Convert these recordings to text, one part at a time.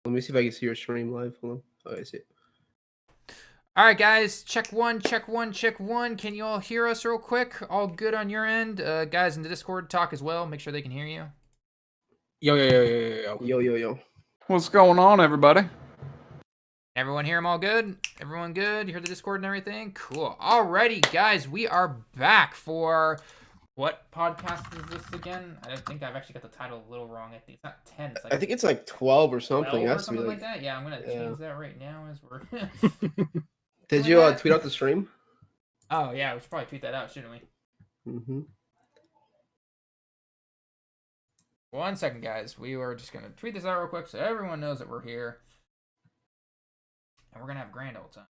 Let me see if I can see your stream live. Hold on. Oh, I see it. All right, guys. Check one, check one, check one. Can you all hear us real quick? All good on your end? Guys in the Discord, talk as well. Make sure they can hear you. Yo. What's going on, everybody? Everyone hear them all good? Everyone good? You hear the Discord and everything? Cool. Alrighty, guys. We are back for... What podcast is this again? I think I've actually got the title a little wrong. I think it's not 10. It's like I think it's like 12 or something. 12 or something like that. Yeah, I'm going to change that right now as we're... Did you tweet out the stream? Oh, yeah. We should probably tweet that out, shouldn't we? Mm-hmm. 1 second, guys. We were just going to tweet this out real quick so everyone knows that we're here. And we're going to have a grand old time.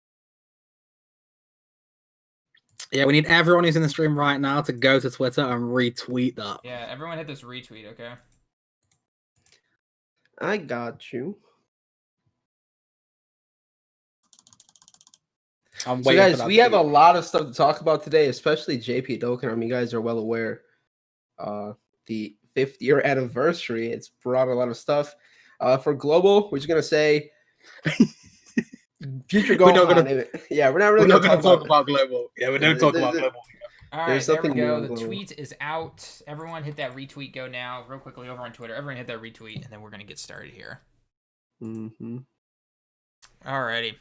Yeah, we need everyone who's in the stream right now to go to Twitter and retweet that. Yeah, everyone hit this retweet, okay? I got you. I'm So waiting guys, for that we have a tweet. lot of stuff to talk about today, especially JP Dokkan. I mean, you guys are well aware. The 5th year anniversary. It's brought a lot of stuff. For Global, we're just gonna say future Gohan. We're not really gonna talk about Global. Yeah, we don't talk about Global. All right, there we go. The tweet is out. Everyone hit that retweet. Go now, real quickly over on Twitter. Everyone hit that retweet, and then we're gonna get started here. Mm-hmm. Alrighty.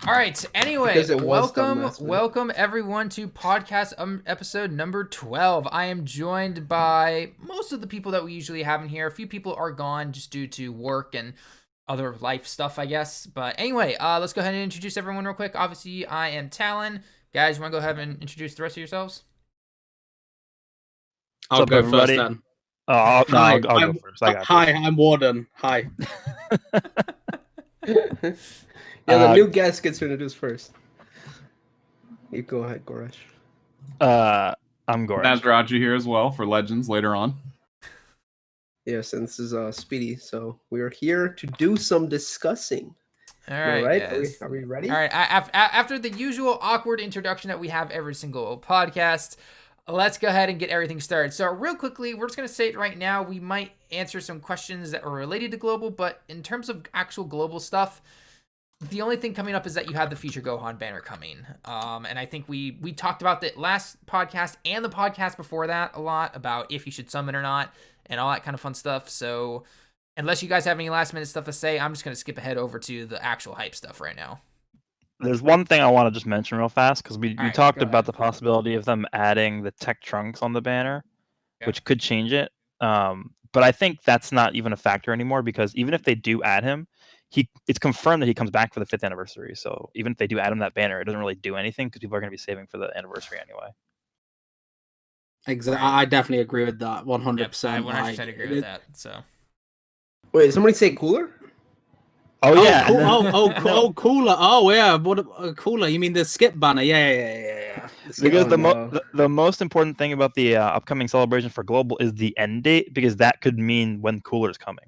All right. Anyway, welcome everyone to podcast episode number 12. I am joined by most of the people that we usually have in here. A few people are gone just due to work and other life stuff, I guess. But anyway, let's go ahead and introduce everyone real quick. Obviously, I am Talon. Guys, you want to go ahead and introduce the rest of yourselves? I'll go first then. I'll go first. Hi, I'm Warden. Hi. The new guest gets introduced first. You go ahead, Goresh. I'm Goresh. Nazraji here as well for Legends later on. Yes, and this is Speedy, so we are here to do some discussing. All right, guys. Are we ready? All right, after the usual awkward introduction that we have every single podcast, let's go ahead and get everything started. So real quickly, we're just going to say it right now. We might answer some questions that are related to Global, but in terms of actual Global stuff, the only thing coming up is that you have the Future Gohan banner coming. And I think we talked about the last podcast and the podcast before that a lot about if you should summon or not and all that kind of fun stuff. So unless you guys have any last minute stuff to say, I'm just going to skip ahead over to the actual hype stuff right now. There's one thing I want to just mention real fast because we talked about the possibility of them adding the tech trunks on the banner, which could change it. But I think that's not even a factor anymore because even if they do add him, it's confirmed that he comes back for the 5th anniversary. So even if they do add him that banner, it doesn't really do anything because people are going to be saving for the anniversary anyway. Exactly. I definitely agree with that. 100%. I 100% agree with that. So. Wait, did somebody say cooler? Oh yeah. Cool. Cooler. Oh yeah. What cooler? You mean the skip banner? Yeah. Because the most important thing about the upcoming celebration for Global is the end date because that could mean when Cooler is coming.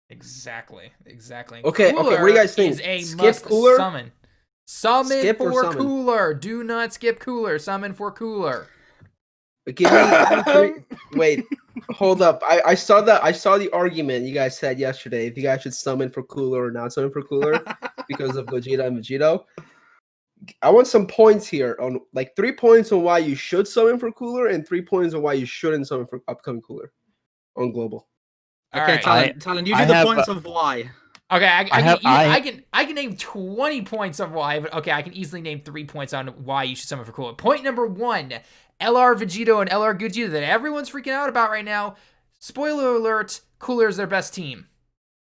Exactly. Okay. What do you guys think? Is a skip must Cooler? Summon Skip for summon? Cooler. Do not skip Cooler. Summon for Cooler. Give me wait, hold up. I saw the argument you guys said yesterday if you guys should summon for Cooler or not summon for Cooler because of Gogeta and Vegito. I want some points here on 3 points on why you should summon for Cooler and 3 points on why you shouldn't summon for upcoming Cooler on Global. Okay, Talon, you do the points of why. Okay, I can name 20 points on why, but okay, I can easily name 3 points on why you should summon for Cooler. Point number 1, LR Vegito and LR Gogeta that everyone's freaking out about right now. Spoiler alert, Cooler is their best team.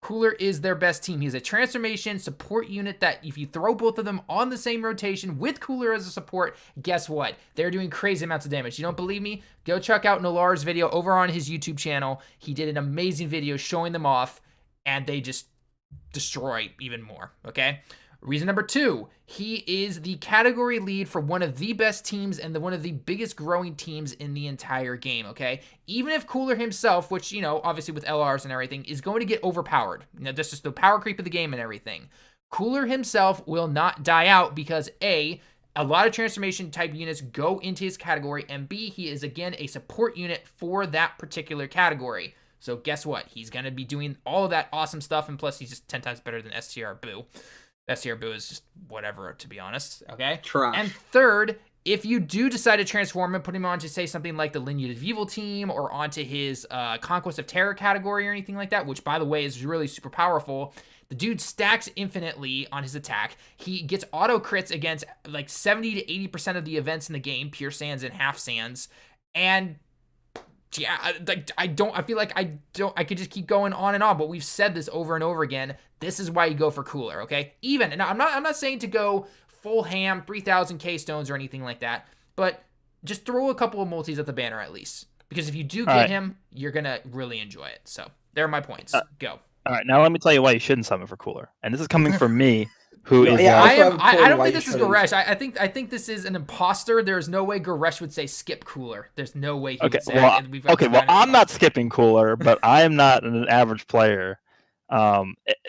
Cooler is their best team. He's a transformation support unit that if you throw both of them on the same rotation with Cooler as a support, guess what? They're doing crazy amounts of damage. You don't believe me? Go check out Nalar's video over on his YouTube channel. He did an amazing video showing them off, and they just destroy even more, okay? Reason number 2, he is the category lead for one of the best teams and one of the biggest growing teams in the entire game, okay? Even if Cooler himself, which, obviously with LRs and everything, is going to get overpowered. That's just the power creep of the game and everything. Cooler himself will not die out because A, a lot of transformation type units go into his category, and B, he is again a support unit for that particular category. So guess what? He's going to be doing all of that awesome stuff, and plus he's just 10 times better than STR Boo. STR Boo is just whatever, to be honest, okay? Trash. And third, if you do decide to transform him, put him onto, say, something like the Lineage of Evil team or onto his Conquest of Terror category or anything like that, which, by the way, is really super powerful, the dude stacks infinitely on his attack. He gets auto crits against like 70 to 80% of the events in the game, pure sands and half sands. And yeah, I feel like I could just keep going on and on, but we've said this over and over again. This is why you go for cooler, okay? Even, and I'm not saying to go full ham, 3,000 K stones or anything like that, but just throw a couple of multis at the banner at least. Because if you do get him, you're gonna really enjoy it. So there are my points. Go. All right, now let me tell you why you shouldn't summon for cooler. And this is coming from me, who is. I don't think this is Goresh. I think this is an imposter. There's no way Goresh would say skip cooler. There's no way he would say. Well, I'm not skipping cooler, but I am not an average player.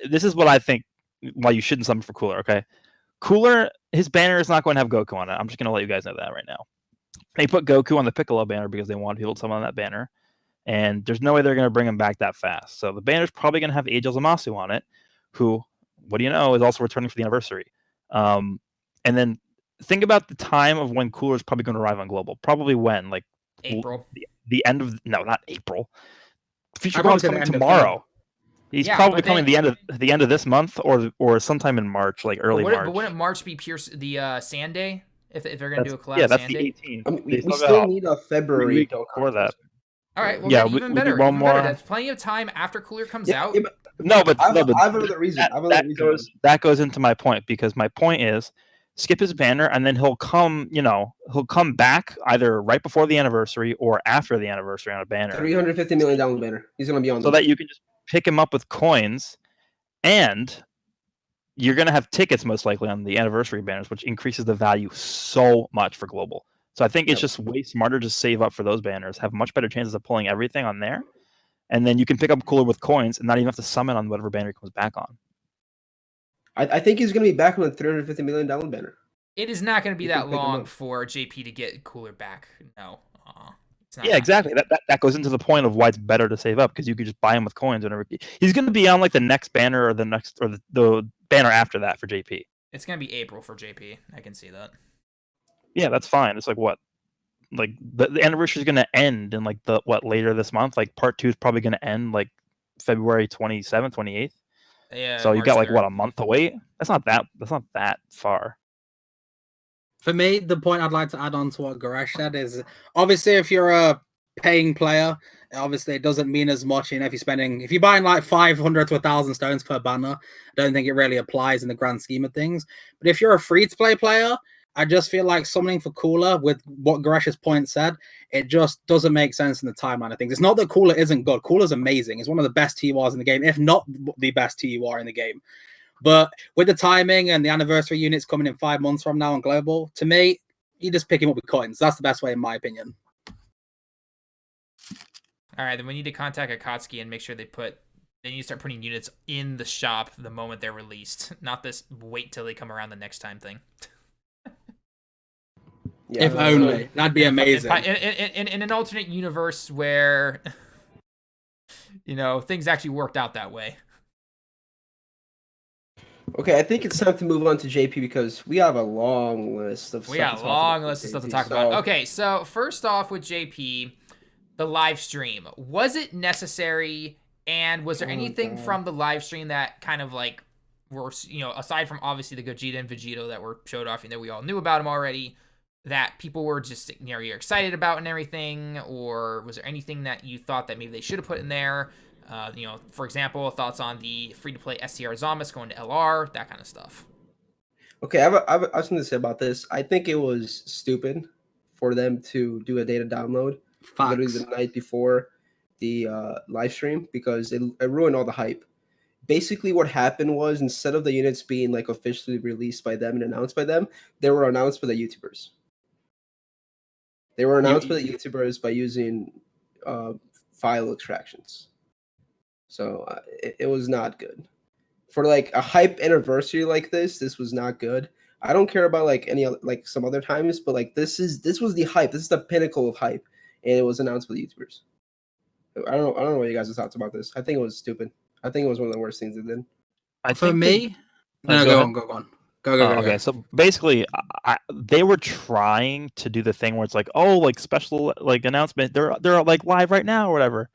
This is what I think why you shouldn't summon for cooler. Okay, cooler, his banner is not going to have Goku on it. I'm just going to let you guys know that right now. They put Goku on the Piccolo banner because they want people to summon on that banner. And there's no way they're going to bring him back that fast. So the banner's probably going to have Angel Zamasu on it, who, what do you know, is also returning for the anniversary. And then think about the time of when Cooler is probably going to arrive on Global. Probably when? Like April. The end of... No, not April. Future Bomb's coming tomorrow. He's probably coming the end of this month or sometime in March, like early March. But wouldn't March be the Sand Day? If they're going to do a collab yeah, that's Sand the Day? 18th. I mean, we still need a February for that. All right, well, even better. Even better. That's plenty of time after Cooler comes out. Yeah, but I have another reason. That goes into my point, because my point is skip his banner and then he'll come back either right before the anniversary or after the anniversary on a banner. $350 million banner. He's gonna be on so that you can just pick him up with coins, and you're gonna have tickets most likely on the anniversary banners, which increases the value so much for Global. So I think it's just way smarter to save up for those banners, have much better chances of pulling everything on there, and then you can pick up Cooler with coins and not even have to summon on whatever banner he comes back on. I think he's going to be back on the $350 million banner. It is not going to be that long for JP to get Cooler back. No. Yeah, exactly. That goes into the point of why it's better to save up, because you could just buy him with coins whenever he's going to be on like the next banner or the banner after that for JP. It's going to be April for JP. I can see that. Yeah, that's fine. It's like what? Like the anniversary is going to end in like later this month? Like part 2 is probably going to end like February 27th, 28th. Yeah. So you got like 3rd. What, a month to wait? That's not that far. For me, the point I'd like to add on to what Goresh said is obviously if you're a paying player, obviously it doesn't mean as much. If you're buying like 500 to 1,000 stones per banner, I don't think it really applies in the grand scheme of things. But if you're a free-to-play player, I just feel like summoning for Cooler, with what Goresh's point said, it just doesn't make sense in the timeline of things. It's not that Cooler isn't good. Cooler's amazing. It's one of the best TURs in the game, if not the best TUR in the game. But with the timing and the anniversary units coming in 5 months from now on Global, to me, you just pick him up with coins. That's the best way, in my opinion. All right, then we need to contact Akatsuki and make sure they need to start putting units in the shop the moment they're released. Not this wait till they come around the next time thing. Yeah, if only. That'd be amazing. In an alternate universe where, things actually worked out that way. Okay, I think it's time to move on to JP because we have a long list of stuff. We got a long list of stuff to talk about. Okay, so first off with JP, the live stream. Was it necessary, and was there anything from the live stream that kind of like were, aside from obviously the Gogeta and Vegito that were showed off and that we all knew about them already, that people were just you're excited about and everything, or was there anything that you thought that maybe they should have put in there? For example, thoughts on the free-to-play STR Zombus going to LR, that kind of stuff. Okay, I have something to say about this. I think it was stupid for them to do a data download literally the night before the live stream, because it ruined all the hype. Basically, what happened was, instead of the units being like officially released by them and announced by them, they were announced by the YouTubers. They were announced by the YouTubers by using file extractions. So it was not good. For like a hype anniversary like this was not good. I don't care about like any like some other times, but like this was the hype. This is the pinnacle of hype, and it was announced by the YouTubers. I don't know what you guys' thoughts about this. I think it was stupid. I think it was one of the worst things they did. For me, go on. Go. Okay, so basically, they were trying to do the thing where it's like, oh, like special like announcement. They're like live right now or whatever,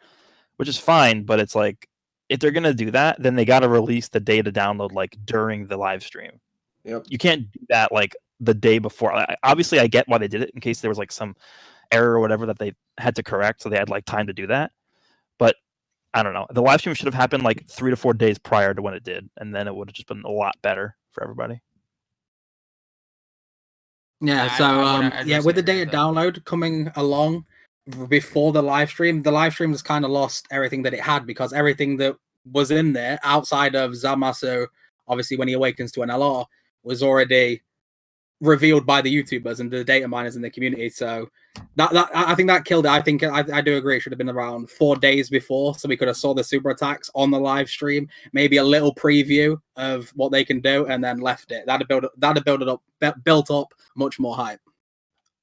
which is fine. But it's like, if they're gonna do that, then they got to release the data download like during the live stream. Yep. You can't do that like the day before. Obviously, I get why they did it in case there was like some error or whatever that they had to correct, so they had like time to do that. But I don't know. The live stream should have happened like 3 to 4 days prior to when it did, and then it would have just been a lot better for everybody. Yeah, so with the data download coming along before the live stream just kind of lost everything that it had, because everything that was in there outside of Zamasu, obviously when he awakens to an LR, was already revealed by the YouTubers and the data miners in the community. So that I think that killed it. I think I do agree it should have been around 4 days before, so we could have saw the super attacks on the live stream, maybe a little preview of what they can do, and then left it. That'd have built up much more hype.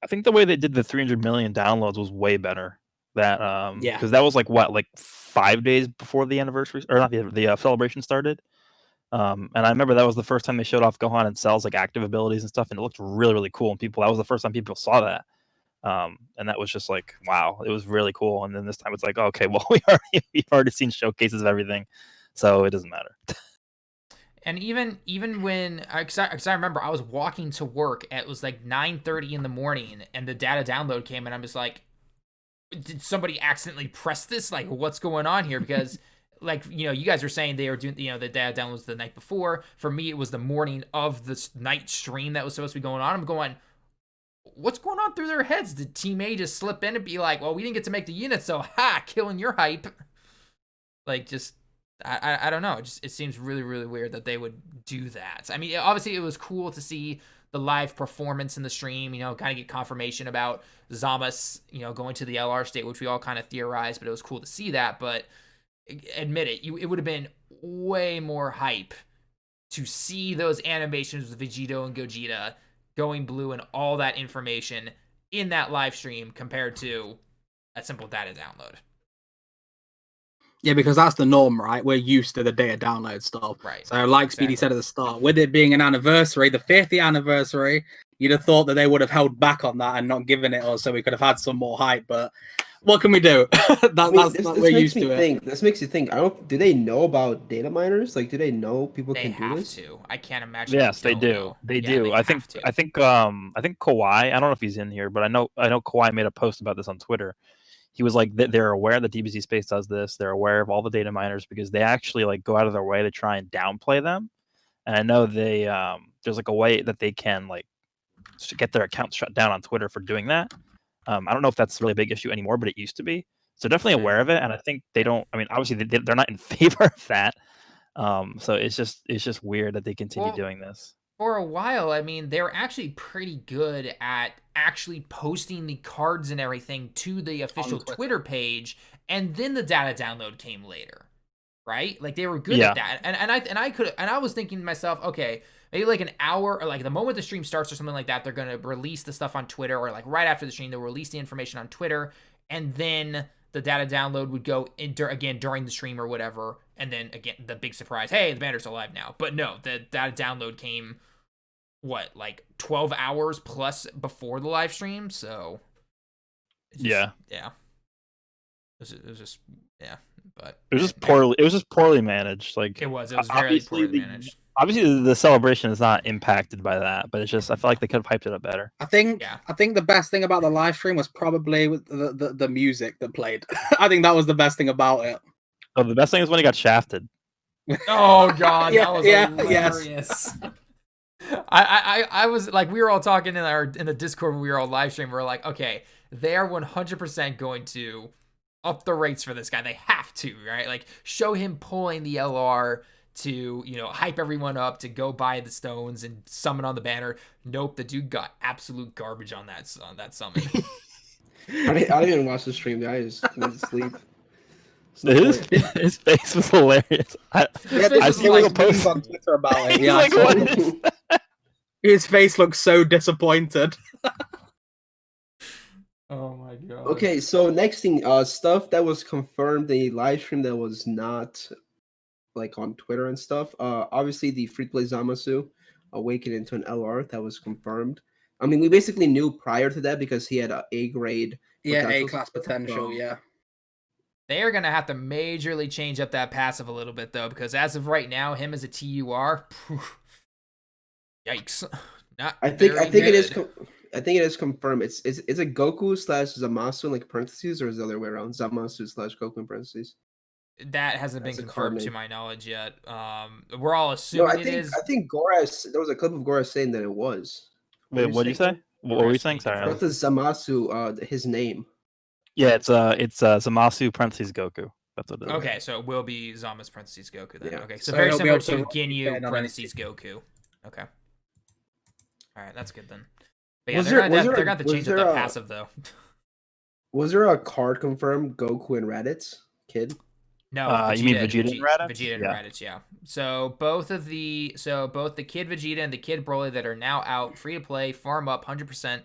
I think the way they did the 300 million downloads was way better. That because that was like 5 days before the anniversary, or not the celebration started. And I remember that was the first time they showed off Gohan and Cell's like active abilities and stuff, and it looked really, really cool. And that was the first time people saw that. And that was just like, wow, it was really cool. And then this time it's like, okay, well, we've already seen showcases of everything, so it doesn't matter. And even when, because I remember I was walking to work, it was like 9:30 in the morning, and the data download came, and I'm just like, did somebody accidentally press this? Like, what's going on here? Because like, you guys were saying they were doing, the data downloads the night before. For me, it was the morning of the night stream that was supposed to be going on. I'm going, what's going on through their heads? Did Team A just slip in and be like, well, we didn't get to make the unit, so killing your hype? Like, just, I don't know. It seems really, really weird that they would do that. I mean, obviously it was cool to see the live performance in the stream, kind of get confirmation about Zamas, going to the LR state, which we all kind of theorized, but it was cool to see that. But admit it, it would have been way more hype to see those animations with Vegito and Gogeta going blue and all that information in that live stream compared to a simple data download. Yeah, because that's the norm, right? We're used to the data download stuff. Right. So like Speedy said at the start, with it being an anniversary, the 50th anniversary, you'd have thought that they would have held back on that and not given it us, so we could have had some more hype. But what can we do? We're used to it. This makes you think. Do they know about data miners? Like, do they know people they can do this? To. I can't imagine. Yes, they do. Know. They do. I think Kawhi, I don't know if he's in here, but I know Kawhi made a post about this on Twitter. He was like, they're aware that DBZ Space does this. They're aware of all the data miners because they actually like go out of their way to try and downplay them. And I know they there's like a way that they can like get their accounts shut down on Twitter for doing that. I don't know if that's really a big issue anymore, but it used to be. So definitely aware of it. And I think they don't. I mean, obviously they're not in favor of that. So it's just weird that they continue doing this. For a while, I mean, they're actually pretty good at actually posting the cards and everything to the official Twitter page, and then the data download came later, right? Like they were good at that. And I was thinking to myself, okay, maybe like an hour or like the moment the stream starts or something like that, they're gonna release the stuff on Twitter, or like right after the stream, they'll release the information on Twitter, and then the data download would go again during the stream or whatever, and then again the big surprise, hey, the banner's alive now. But no, the data download came like 12 hours plus before the live stream, so it was just but it was just poorly managed. Like it was very poorly managed. Obviously the celebration is not impacted by that, but it's just I feel like they could have hyped it up better. I think the best thing about the live stream was probably the music that played. I think that was the best thing about it. Oh, the best thing is when he got shafted. Oh god, that was hilarious. Yes. I was like, we were all talking in the Discord when we were all live streaming. We were like, okay, they are 100% going to up the rates for this guy. They have to, right? Like show him pulling the LR to, hype everyone up to go buy the stones and summon on the banner. Nope, the dude got absolute garbage on that summon. I didn't even watch the stream. I just went to sleep. His face was hilarious. I see like a post on Twitter about it. Yeah, his face looks so disappointed. Oh my god. Okay, so next thing, stuff that was confirmed, the live stream that was not like on Twitter and stuff. Obviously the free play Zamasu awakened into an LR that was confirmed. I mean, we basically knew prior to that because he had a A grade. Yeah, A class potential. Yeah. They are gonna have to majorly change up that passive a little bit though, because as of right now, him as a TUR, yikes! Not I think very it is. good. I think it is confirmed. It's a Goku slash Zamasu in like parentheses, or is it the other way around? Zamasu slash Goku in parentheses. That hasn't been That's a confirmed card to name. my knowledge yet. We're all No, assuming it is. I think Goras. There was a clip of Goras saying that it was. Wait, what did you say? What were you saying? Sorry. Not the Zamasu. His name. Yeah, it's Zamasu parentheses Goku. That's what it is. Okay, so it will be Zama's parentheses Goku then. Yeah. Okay, so So very he'll be similar able to to Ginyu rotate on parentheses Goku. Okay. All right, that's good then. But yeah, Was they're there- gonna was have, there they're a- gonna have to was change up there that a- passive though. Was there a card confirmed Goku and Raditz kid? No, you mean Vegeta and Raditz? Vegeta and Yeah. Raditz, yeah. So both the Kid Vegeta and the Kid Broly that are now out, free to play, farm up 100%.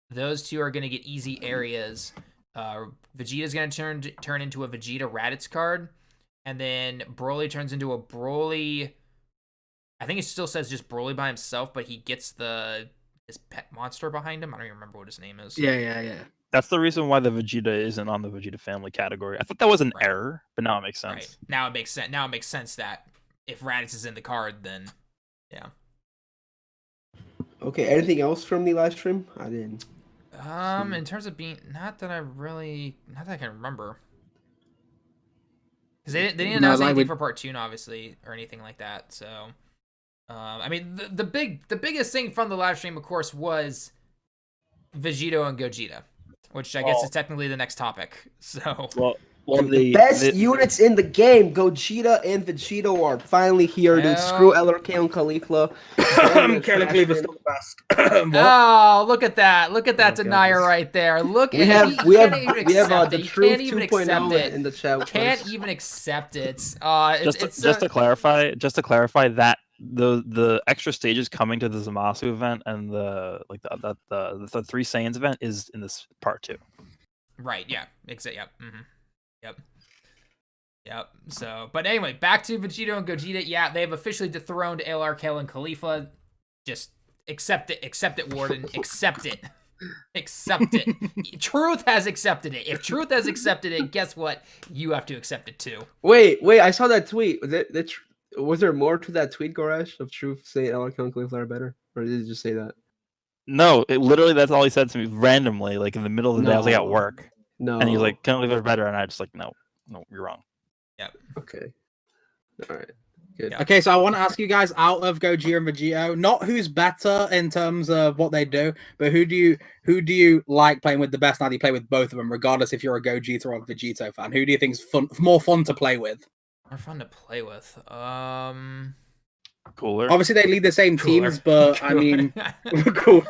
Those two are gonna get easy areas. Vegeta's gonna turn into a Vegeta Raditz card, and then Broly turns into a Broly. I think it still says just Broly by himself, but he gets his pet monster behind him. I don't even remember what his name is. Yeah. That's the reason why the Vegeta isn't on the Vegeta family category. I thought that was an error, but now it makes sense. Right. Now it makes sense. Now it makes sense that if Raditz is in the card, then yeah. Okay. Anything else from the live stream? I didn't. In terms of being, not that I can remember, because they didn't announce anything for part 2, obviously, or anything like that. So, I mean, the biggest thing from the live stream, of course, was Vegito and Gogeta, which I guess is technically the next topic. So, well, the best units in the game, Gogeta and Vegito, are finally here to screw LRK and Khalifa. Khalifa's still the best. Oh, look at that! Look at that denier right there. Look We at have the he truth can't even 2.0 accept it. in the chat. Can't even accept it. Just to clarify that the extra stages coming to the Zamasu event and the 3 Saiyans event is in this part 2. Right. Yeah. Exactly. Yep. Yep. So, but anyway, back to Vegito and Gogeta. Yeah, they have officially dethroned LRK and Khalifa. Just accept it, Warden. Accept it. Accept it. Truth has accepted it. If Truth has accepted it, guess what? You have to accept it too. Wait! I saw that tweet. Was there more to that tweet, Goresh, of Truth saying LRK and Khalifa are better, or did he just say that? No, literally that's all he said to me randomly, like in the middle of the day. I was like at work. No. And he's like, "Can't believe they're better," and I just like, no, you're wrong. Yep. Okay. All right. Good. Yeah. Okay, so I want to ask you guys out of Gogeta and Vegito, not who's better in terms of what they do, but who do you like playing with the best now that you play with both of them, regardless if you're a Gogeta or a Vegito fan? Who do you think is more fun to play with? More fun to play with. Cooler. Obviously, they lead the same teams, but I mean, cool.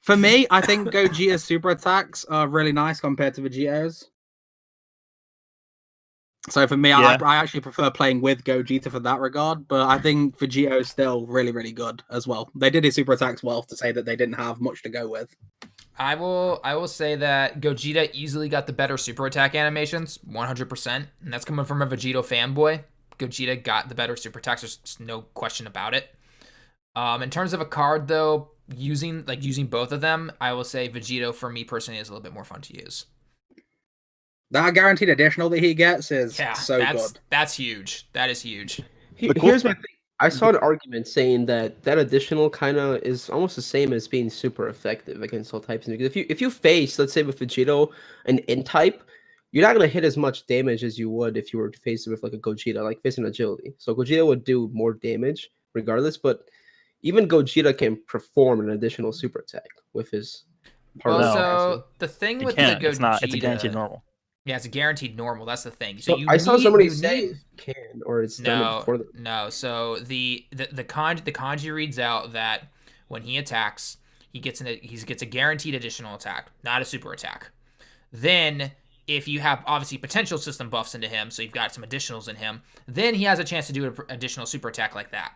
For me, I think Gogeta's super attacks are really nice compared to Vegito's. So for me, I actually prefer playing with Gogeta for that regard, but I think Vegito is still really, really good as well. They did his super attacks well to say that they didn't have much to go with. I will say that Gogeta easily got the better super attack animations, 100%, and that's coming from a Vegito fanboy. Gogeta got the better super attacks, there's no question about it. In terms of a card though, using both of them, I will say Vegito for me personally is a little bit more fun to use. That guaranteed additional that he gets is so good. That's huge. That is huge. Here's my thing. I saw an argument saying that additional kind of is almost the same as being super effective against all types. Because if you face, let's say with Vegito, an N type, you're not gonna hit as much damage as you would if you were to face it with like a Gogeta, like facing agility. So Gogeta would do more damage regardless, but even Gogeta can perform an additional super attack with his. So the thing with the Gogeta, it's a guaranteed normal. Yeah, it's a guaranteed normal. That's the thing. So I saw somebody say can or it's done before. No. So the kanji reads out that when he attacks, he gets a guaranteed additional attack, not a super attack. Then if you have obviously potential system buffs into him, so you've got some additionals in him, then he has a chance to do an additional super attack like that.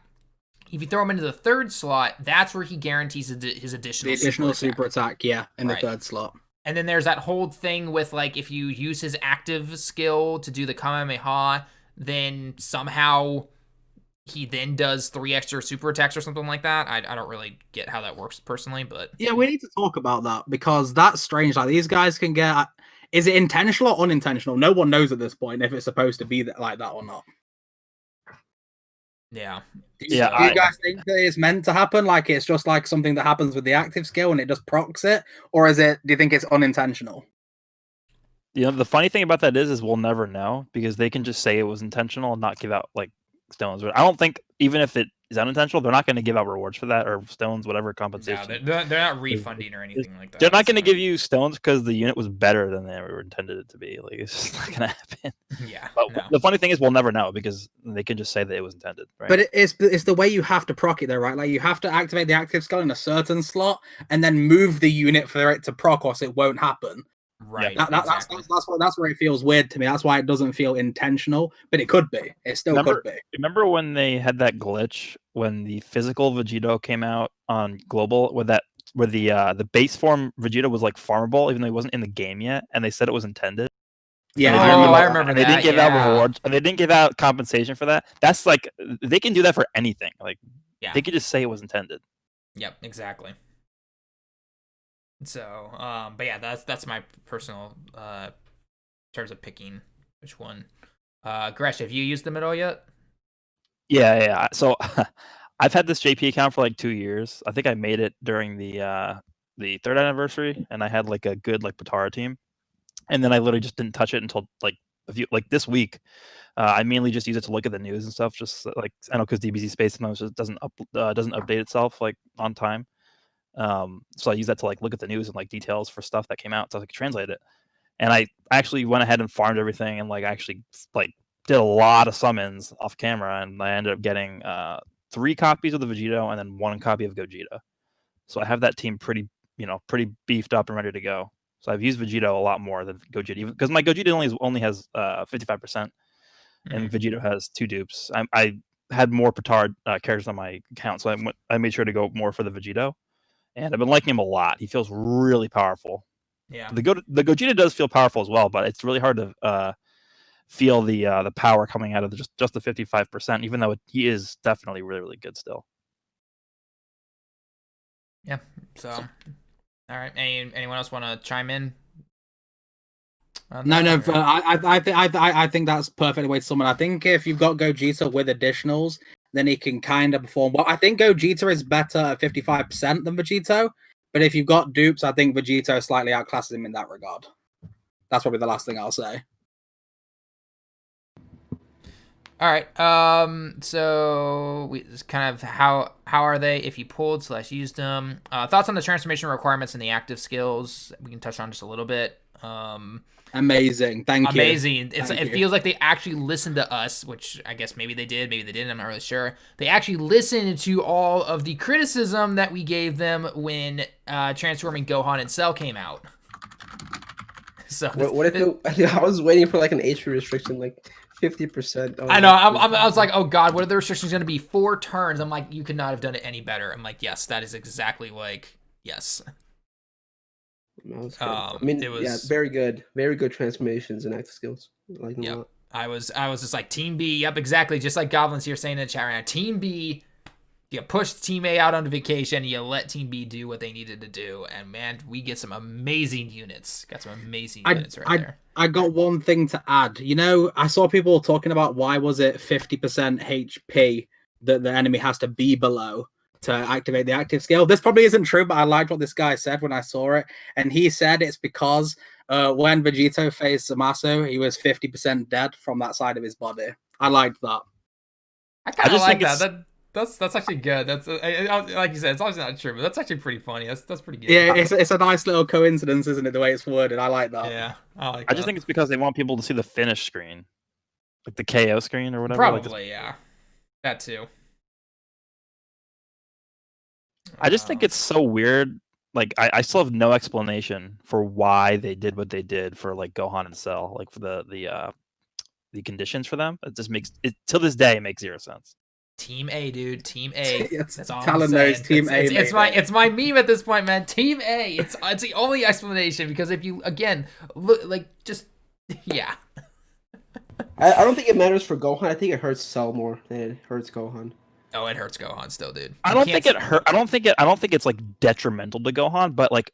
If you throw him into the third slot, that's where he guarantees his additional super attack, yeah, in the third slot. And then there's that whole thing with, like, if you use his active skill to do the Kamehameha, then somehow he then does 3 extra super attacks or something like that. I don't really get how that works personally, but... Yeah, we need to talk about that, because that's strange. Like, these guys can get... Is it intentional or unintentional? No one knows at this point if it's supposed to be like that or not. Yeah. Do you guys think that it's meant to happen? Like, it's just like something that happens with the active skill and it just procs it? Or do you think it's unintentional? The funny thing about that is we'll never know, because they can just say it was intentional and not give out, like, stones. I don't think, even if it is unintentional, they're not going to give out rewards for that, or stones, whatever compensation. No, they're not refunding or anything like that. They're not going to give you stones because the unit was better than they were intended it to be. Like, it's just not going to happen. Yeah. But the funny thing is we'll never know, because they can just say that it was intended. Right? But it's the way you have to proc it, though, right? Like, you have to activate the active skill in a certain slot and then move the unit for it to proc, or it won't happen. Right. That's where it feels weird to me. That's why it doesn't feel intentional, but it could be. It still could be. Remember when they had that glitch when the physical Vegito came out on global, where the base form Vegeta was like farmable even though he wasn't in the game yet, and they said it was intended. Yeah, I remember that. They didn't give out rewards, and they didn't give out compensation for that. That's like, they can do that for anything. Like, they could just say it was intended. Yep, exactly. So, but yeah, that's my personal in terms of picking which one. Gresh, have you used them at all yet? Yeah. So I've had this JP account for like 2 years. I think I made it during the 3rd anniversary, and I had like a good like Patara team, and then I literally just didn't touch it until like this week. I mainly just use it to look at the news and stuff. Just like, I know, because DBZ Space sometimes just doesn't update itself like on time. So I use that to like look at the news and like details for stuff that came out, so I could translate it. And I actually went ahead and farmed everything, and like actually like did a lot of summons off camera, and I ended up getting 3 copies of the Vegito and then 1 copy of Gogeta. So I have that team pretty beefed up and ready to go. So I've used Vegito a lot more than Gogeta, because my Gogeta only has 55%, and Vegito has 2 dupes. I had more Petard characters on my account, so I made sure to go more for the Vegito. And I've been liking him a lot. He feels really powerful. Yeah. The Gogeta does feel powerful as well, but it's really hard to feel the power coming out of just the 55%, even though he is definitely really, really good still. Yeah. So, all right. Anyone else want to chime in? No. I think that's a perfect way to sum it. I think if you've got Gogeta with additionals, then he can kind of perform well. I think Gogeta is better at 55% than Vegito, but if you've got dupes, I think Vegito slightly outclasses him in that regard. That's probably the last thing I'll say. All right. So we just kind of how are they if you pulled / used them? Thoughts on the transformation requirements and the active skills? We can touch on just a little bit. Amazing. Thank you. Amazing. It feels like they actually listened to us, which I guess maybe they did, maybe they didn't. I'm not really sure. They actually listened to all of the criticism that we gave them when Transforming Gohan and Cell came out. So what if I was waiting for like an HP restriction, like 50%. I know. I was like, oh god, what are the restrictions going to be? 4 turns. I'm like, you could not have done it any better. I'm like, yes, that is exactly like yes. I mean, it was very good transformations and active skills. I like them a lot. I was just like Team B. Yep, exactly. Just like Goblins here saying in the chat right now. Team B, you pushed Team A out on vacation. You let Team B do what they needed to do, and man, we get some amazing units. Got some amazing units right there. I got one thing to add. You know, I saw people talking about why was it 50% HP that the enemy has to be below to activate the active skill. This probably isn't true, but I liked what this guy said when I saw it. And he said it's because when Vegito faced Zamasu, he was 50% dead from that side of his body. I liked that. I kind of like that. That's actually good. That's like you said, it's obviously not true, but that's actually pretty funny. That's pretty good. Yeah, it's a nice little coincidence, isn't it? The way it's worded, I like that. Yeah, I just think it's because they want people to see the finish screen, like the KO screen or whatever. Probably, yeah, that too. I just think it's so weird. Like I still have no explanation for why they did what they did for like Gohan and Cell, like for the conditions for them. It just makes it till this day it makes 0 sense. Team A, dude. Team A. That's all Talon I'm saying. knows Team A. It's my meme at this point, man. Team A. It's the only explanation because if you again look like just yeah. I don't think it matters for Gohan. I think it hurts Cell more than it hurts Gohan. Oh, it hurts Gohan still, dude. I don't think it hurt. I don't think it's like detrimental to Gohan, but like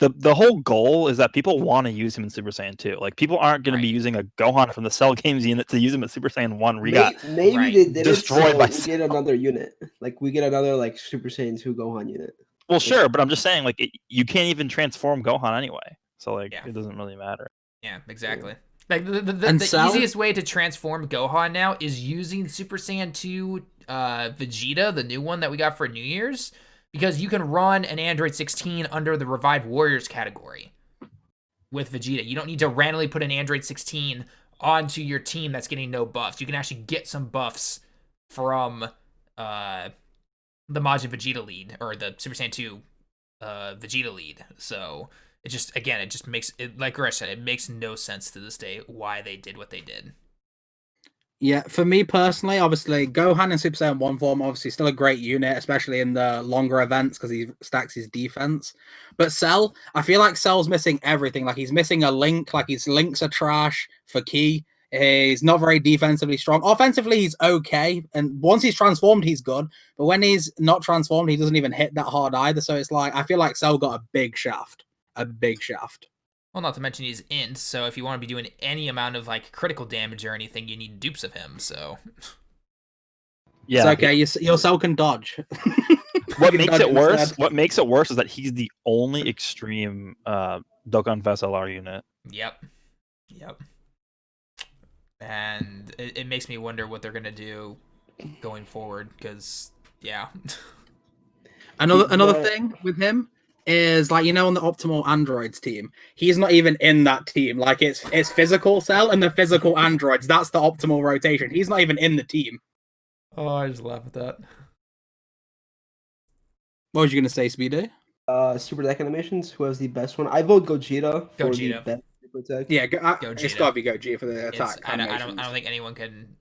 the whole goal is that people want to use him in Super Saiyan 2. Like people aren't going to be using a Gohan from the Cell Games unit to use him in Super Saiyan 1. Maybe they did destroyed it, by we get another unit. Like we get another like Super Saiyan 2 Gohan unit. Well, sure, but I'm just saying like you can't even transform Gohan anyway. So like it doesn't really matter. Yeah, exactly. Like the easiest way to transform Gohan now is using Super Saiyan 2 Vegeta, the new one that we got for New Year's, because you can run an Android 16 under the Revived Warriors category with Vegeta. You don't need to randomly put an Android 16 onto your team that's getting no buffs. You can actually get some buffs from the Majin Vegeta lead, or the Super Saiyan 2 Vegeta lead. So it just makes it, like Goresh said, it makes no sense to this day why they did what they did. Yeah, for me personally, obviously, Gohan in Super Saiyan 1 form, obviously still a great unit, especially in the longer events because he stacks his defense. But Cell, I feel like Cell's missing everything. Like, he's missing a link. Like, his links are trash for Ki. He's not very defensively strong. Offensively, he's okay. And once he's transformed, he's good. But when he's not transformed, he doesn't even hit that hard either. So it's like, I feel like Cell got a big shaft. A big shaft. Well, not to mention he's int, so if you want to be doing any amount of like critical damage or anything, you need dupes of him. So yeah, it's okay. Your Cell can dodge. What makes it worse? What makes it worse is that he's the only extreme Dokkan Vest LR unit. Yep. And it makes me wonder what they're gonna do going forward. Because another thing with him is, like, on the optimal androids team, he's not even in that team. Like, it's physical Cell and the physical androids. That's the optimal rotation. He's not even in the team. Oh, I just laugh at that. What was you gonna say, Speedy? Super deck animations. Who has the best one? I vote Gogeta for the best super deck. Yeah, it's gotta be Gogeta for the attack. I don't think anyone can.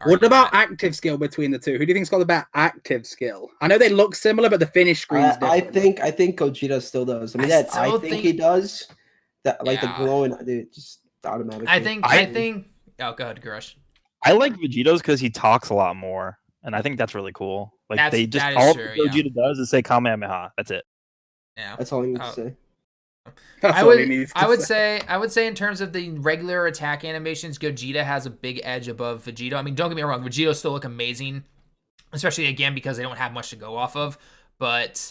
What about active skill between the two? Who do you think's got the better active skill? I know they look similar, but the finish screen's different. I think Gogeta still does. I mean, I think he does. That like the glowing, dude, just automatically. I think. Oh, go ahead, Grush. I like Vegito's because he talks a lot more, and I think that's really cool. Like Gogeta does is say Kamehameha. That's it. Yeah, that's all he needs to say. I would say in terms of the regular attack animations, Gogeta has a big edge above Vegito. I mean, don't get me wrong, Vegito still look amazing, especially again because they don't have much to go off of. But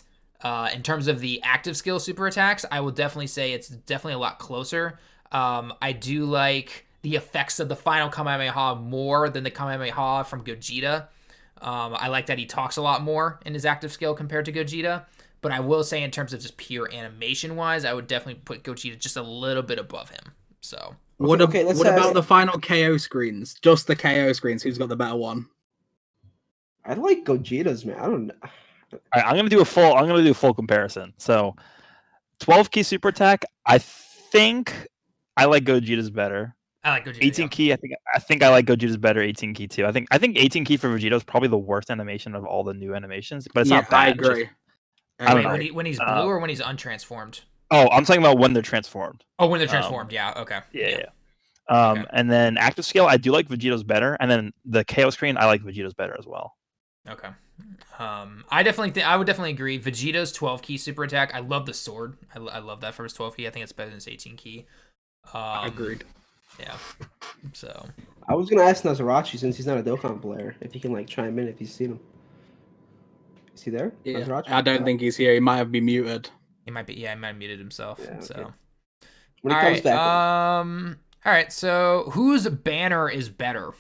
in terms of the active skill super attacks, I will definitely say it's definitely a lot closer. I do like the effects of the final Kamehameha more than the Kamehameha from Gogeta. I like that he talks a lot more in his active skill compared to Gogeta. But I will say in terms of just pure animation-wise, I would definitely put Gogeta just a little bit above him. So what about the final KO screens? Just the KO screens. Who's got the better one? I like Gogeta's, man. I don't know. I'm gonna do a full comparison. So 12 key super attack. I think I like Gogeta's better. I like Gogeta. 18 key. I think I like Gogeta's better. 18 key too. I think 18 key for Vegeta is probably the worst animation of all the new animations, but it's not bad. I agree. I don't know. When he's blue or when he's untransformed? Oh, I'm talking about when they're transformed. Oh, when they're transformed. Yeah. Okay. Yeah. Okay. And then active skill, I do like Vegito's better, and then the KO screen, I like Vegito's better as well. Okay. I would definitely agree. Vegeta's 12 key super attack. I love the sword. I love that for his 12 key. I think it's better than his 18 key. Agreed. Yeah. So I was gonna ask Nazarachi, since he's not a Dokkan player, if he can like chime in if he's seen him. Is he there? Yeah. I don't think he's here. He might have been muted. He might be. Yeah, he might have muted himself. Yeah, okay. So when he comes back. All right. So whose banner is better?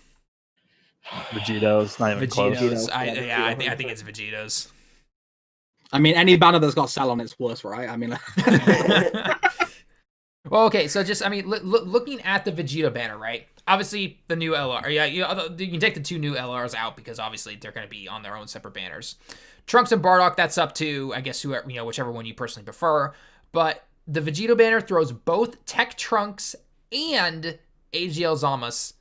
Vegito's. Not even close. I think it's Vegito's. I mean, any banner that's got Cell on it's worse, right? I mean. Well, okay, so just, I mean, looking at the Vegeta banner, right? Obviously, the new LR. Yeah, you can take the two new LRs out because obviously they're going to be on their own separate banners. Trunks and Bardock, that's up to, I guess, whoever, whichever one you personally prefer. But the Vegeta banner throws both Tech Trunks and AGL Zamasu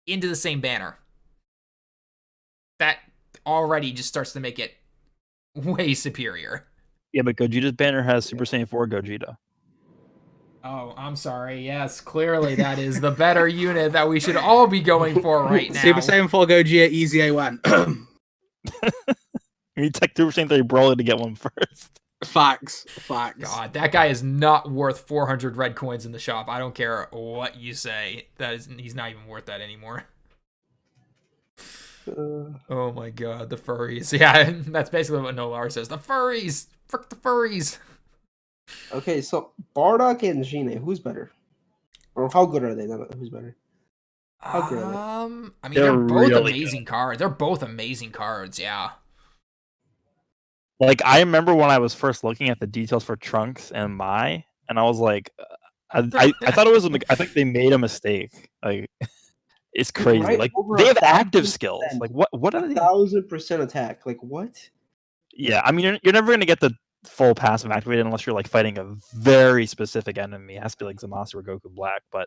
into the same banner. already just starts to make it way superior. Yeah, but Gogeta's banner has Super Saiyan 4 Gogeta. Oh, I'm sorry. Yes, clearly that is the better unit that we should all be going for right now. Super Saiyan 4 Gogeta, easy A1. You need Tech Super Saiyan 3 Broly to get one first. Facts. God, that guy is not worth 400 red coins in the shop. I don't care what you say. He's not even worth that anymore. Oh my god, the furries. Yeah, that's basically what Nolar says. The furries! Frick the furries! Okay, so Bardock and Gine, who's better? Or how good are they? Who's better? How good are they? I mean, they're both really amazing cards. They're both amazing cards, yeah. Like, I remember when I was first looking at the details for Trunks and Mai, and I was like, I thought it was, I think they made a mistake. Like, it's crazy. Right? Like, Over they have 1,000%. active skills. Like, what are they? 1,000% attack. Like, what? Yeah, I mean, you're never going to get the full passive activated unless you're, like, fighting a very specific enemy. It has to be, like, Zamasu or Goku Black, but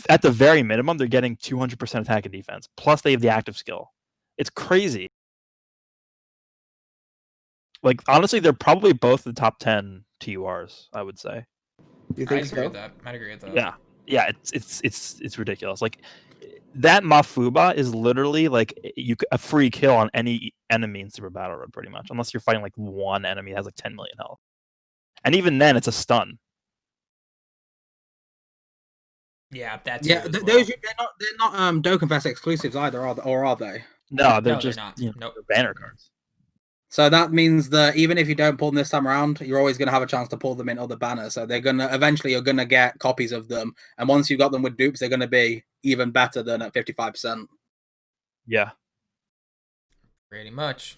at the very minimum, they're getting 200% attack and defense. Plus, they have the active skill. It's crazy. Like, honestly, they're probably both the top 10 TURs, I would say. You think I'd so? agree with that. Yeah, it's ridiculous. Like, that Mafuba is literally like a free kill on any enemy in Super Battle Road, pretty much, unless you're fighting like one enemy that has like 10 million health, and even then, it's a stun. Yeah, that's they're not Dokkan Fest exclusives either, are they? No, they're just not. They're banner cards. So that means that even if you don't pull them this time around, you're always going to have a chance to pull them in other banners. So you're going to get copies of them. And once you've got them with dupes, they're going to be even better than at 55%. Yeah. Pretty much.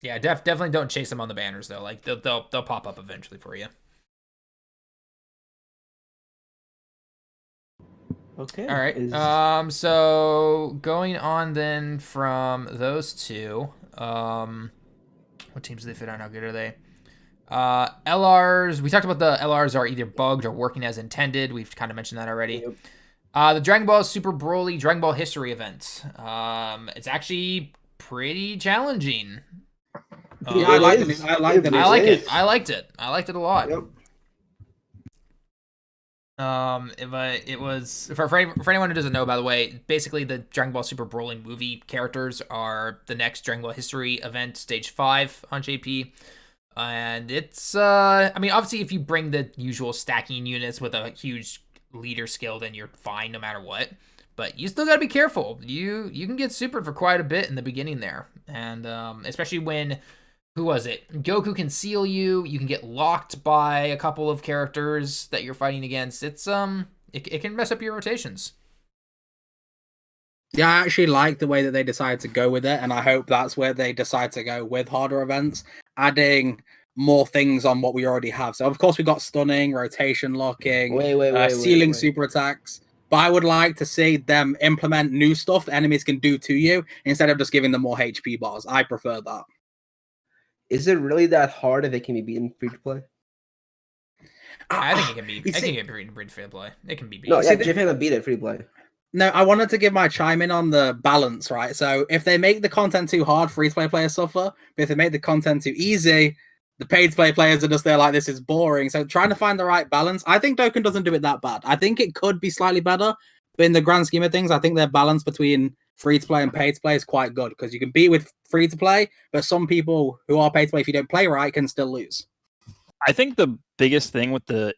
Yeah, definitely don't chase them on the banners though. Like they'll pop up eventually for you. Okay. All right. So going on then from those two, what teams do they fit on? How good are they? LRs. We talked about the LRs are either bugged or working as intended. We've kind of mentioned that already. Yep. The Dragon Ball Super Broly Dragon Ball History event. It's actually pretty challenging. Yeah, I like it. I liked it. I liked it a lot. Yep. It was for anyone who doesn't know, by the way, basically the Dragon Ball Super Broly movie characters are the next Dragon Ball History event, stage 5 on JP. And it's I mean, obviously if you bring the usual stacking units with a huge leader skill, then you're fine no matter what. But you still gotta be careful. You can get supered for quite a bit in the beginning there. And especially when who was it? Goku can seal you. You can get locked by a couple of characters that you're fighting against. It's it can mess up your rotations. Yeah, I actually like the way that they decided to go with it, and I hope that's where they decide to go with harder events, adding more things on what we already have. So, of course, we got stunning, rotation locking, sealing super attacks. But I would like to see them implement new stuff that enemies can do to you instead of just giving them more HP bars. I prefer that. Is it really that hard if it can be beaten free to play? I think it can be. I think it can be free to play. It can be beaten. No, yeah, Japan can beat it free to play. No, I wanted to give my chime in on the balance, right? So if they make the content too hard, free-to-play players suffer. But if they make the content too easy, the paid-to-play players are just there like, this is boring. So trying to find the right balance. I think Dokkan doesn't do it that bad. I think it could be slightly better. But in the grand scheme of things, I think their balance between free-to-play and pay-to-play is quite good. Because you can beat with free-to-play, but some people who are pay-to-play, if you don't play right, can still lose. I think the biggest thing with the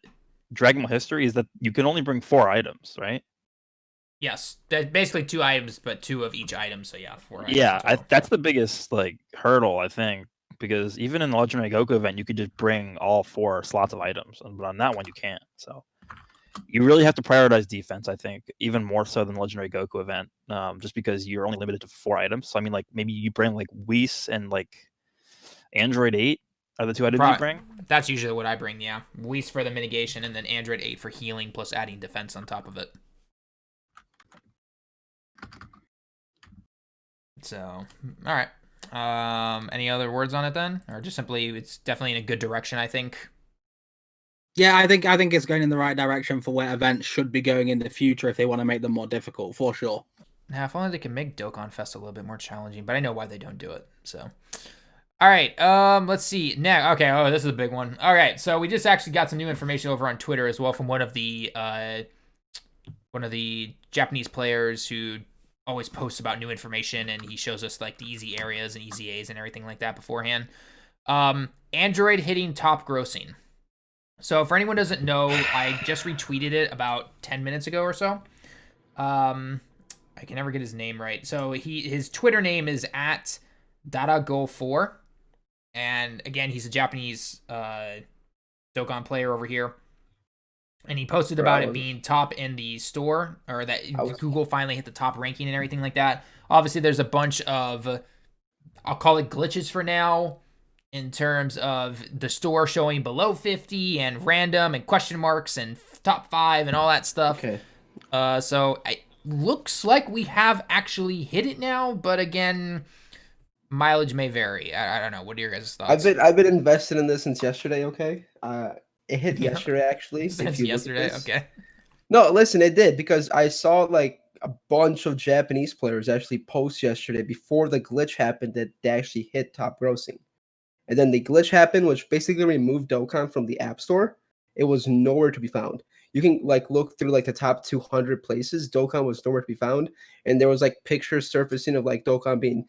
Dragon Ball History is that you can only bring 4 items, right? Yes, that's basically 2 items, but 2 of each item. So yeah, 4 items. Yeah, that's the biggest like hurdle, I think, because even in the Legendary Goku event, you could just bring all 4 slots of items, but on that one you can't. So you really have to prioritize defense, I think, even more so than the Legendary Goku event, just because you're only limited to 4 items. So I mean, like maybe you bring like Whis and like Android 8 are the 2 items you bring. That's usually what I bring. Yeah, Whis for the mitigation, and then Android 8 for healing plus adding defense on top of it. So, all right. Any other words on it then, or just simply it's definitely in a good direction, I think. Yeah, I think it's going in the right direction for where events should be going in the future if they want to make them more difficult, for sure. Now, if only they can make Dokkan Fest a little bit more challenging, but I know why they don't do it. So, all right, let's see. Now, okay, oh, this is a big one. All right, so we just actually got some new information over on Twitter as well from one of the Japanese players who always posts about new information, and he shows us like the easy areas and easy A's and everything like that beforehand. Android hitting top grossing. So for anyone who doesn't know, I just retweeted it about 10 minutes ago or so. I can never get his name right. So his Twitter name is at Dadago4. And again, he's a Japanese Dokkan player over here. And he posted about it being top in the store, or that Google finally hit the top ranking and everything like that. Obviously, there's a bunch of, I'll call it glitches for now, in terms of the store showing below 50 and random and question marks and top 5 and all that stuff. Okay. So it looks like we have actually hit it now, but again, mileage may vary. I don't know. What are your guys' thoughts? I've been invested in this since yesterday. Okay. It hit yesterday actually. Since yesterday. Okay. No, listen, it did, because I saw like a bunch of Japanese players actually post yesterday before the glitch happened that they actually hit top grossing. And then the glitch happened, which basically removed Dokkan from the App Store. It was nowhere to be found. You can like look through like the top 200 places. Dokkan was nowhere to be found, and there was like pictures surfacing of like Dokkan being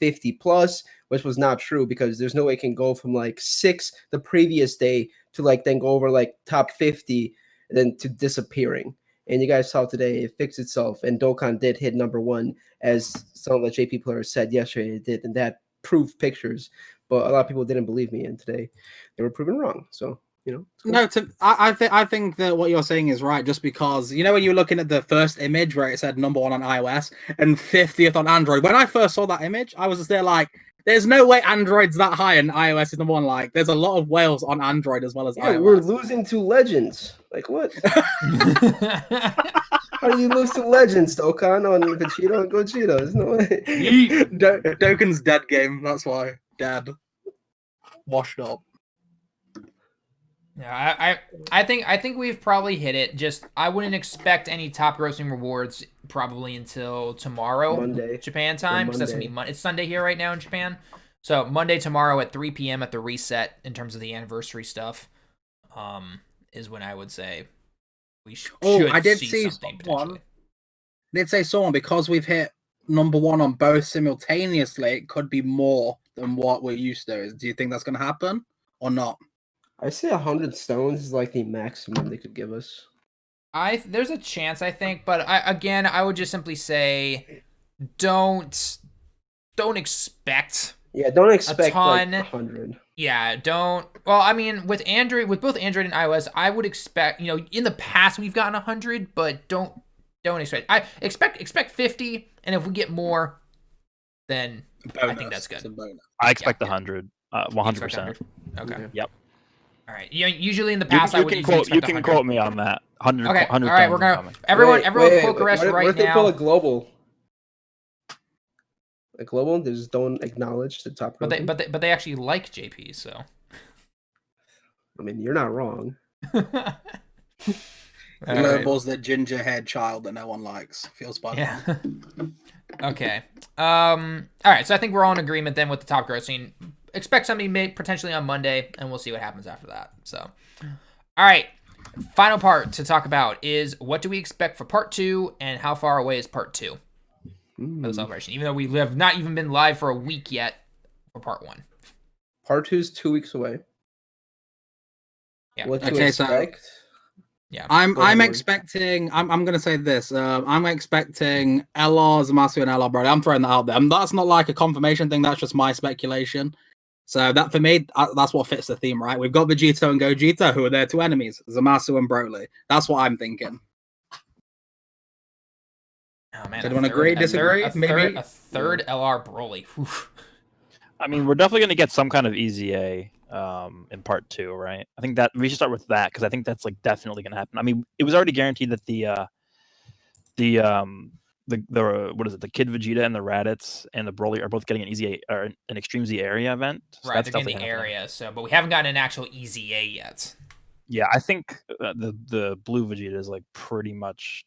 50 plus, which was not true, because there's no way it can go from like 6 the previous day to like then go over like top 50 and then to disappearing. And you guys saw today it fixed itself, and Dokkan did hit number 1, as some of the JP players said yesterday it did, and that proved pictures. But a lot of people didn't believe me, and today they were proven wrong. So, you know. Cool. No, I think that what you're saying is right, just because, you know, when you were looking at the first image where it said number 1 on iOS and 50th on Android, when I first saw that image, I was just there like, there's no way Android's that high and iOS is number 1. Like, there's a lot of whales on Android as well as iOS. We're losing to Legends. Like, what? How do you lose to Legends, Dokkan, on Vegito and Gogeta? There's no way. Dokkan's dead game, that's why. Dead. Washed up. Yeah, I think we've probably hit it. Just I wouldn't expect any top grossing rewards probably until tomorrow, Monday, Japan time, because that's gonna be it's Sunday here right now in Japan. So Monday tomorrow at 3 p.m. at the reset in terms of the anniversary stuff, is when I would say we should. I did see someone. Did say someone, because we've hit number 1 on both simultaneously, it could be more than what we're used to. Do you think that's going to happen or not? I say 100 stones is like the maximum they could give us. There's a chance, I think, but I would just simply say, don't expect. Yeah, don't expect a ton. Like 100. Yeah, don't. Well, I mean, with both Android and iOS, I would expect. You know, in the past we've gotten 100, but don't expect. I expect 50, and if we get more, then I think that's good. I expect 100, 100%. Okay. Yep. All right. Usually in the past, you can quote me on that. 100. Okay. 100 all right. We're gonna everyone quote Goresh right now. What if they now. pull a global? A global? They just don't acknowledge the top. But they actually like JP. So. I mean, you're not wrong. Global's the gingerhead child that no one likes. Feels bad. Yeah. Okay. All right. So I think we're all in agreement then with the top grossing. Expect something made potentially on Monday, and we'll see what happens after that. So, all right. Final part to talk about is what do we expect for part 2, and how far away is part 2 for the celebration? Even though we have not even been live for a week yet for part 1. Part 2 is 2 weeks away. Yeah. What to expect? Yeah. I'm expecting. I'm gonna say this. I'm expecting LR, Zamasu, and LR Broly. I'm throwing that out there. That's not like a confirmation thing. That's just my speculation. So that for me, that's what fits the theme, right? We've got Vegito and Gogeta, who are their 2 enemies, Zamasu and Broly. That's what I'm thinking. Oh man, anyone agree? Disagree? Maybe a third LR Broly. Whew. I mean, we're definitely gonna get some kind of easy A in part 2, right? I think that we should start with that, because I think that's like definitely gonna happen. I mean, it was already guaranteed that the what is it? The Kid Vegeta and the Raditz and the Broly are both getting an easy A, or an Extreme Z area event. So right, they're getting the area. So, but we haven't gotten an actual easy A yet. Yeah, I think the blue Vegeta is like pretty much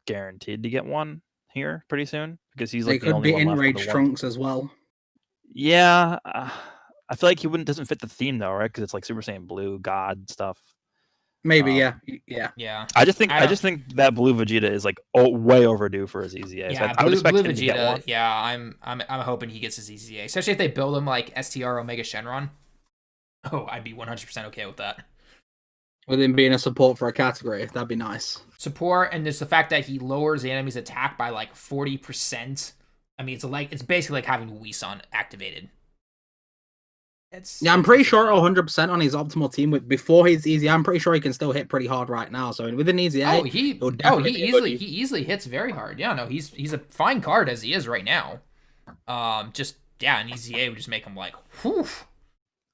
guaranteed to get one. here pretty soon because he's They like the could only be one left. Enraged Trunks as well. Yeah, I feel like he doesn't fit the theme though, right? Because it's like Super Saiyan Blue, God stuff. Maybe, yeah. I just think that Blue Vegeta is like way overdue for his EZA. Yeah, so I would expect Blue him to get Vegeta. one. Yeah, I'm hoping he gets his EZA, especially if they build him like STR Omega Shenron. Oh, I'd be 100% okay with that. With him being a support for a category, that'd be nice. Support, and there's the fact that he lowers the enemy's attack by like 40%. I mean, it's basically like having Whison activated. I'm pretty sure 100% on his optimal team before his EZA. I'm pretty sure he can still hit pretty hard right now. So with an EZA, he easily hits very hard. Yeah, no, he's a fine card as he is right now. An EZA would just make him like, whew.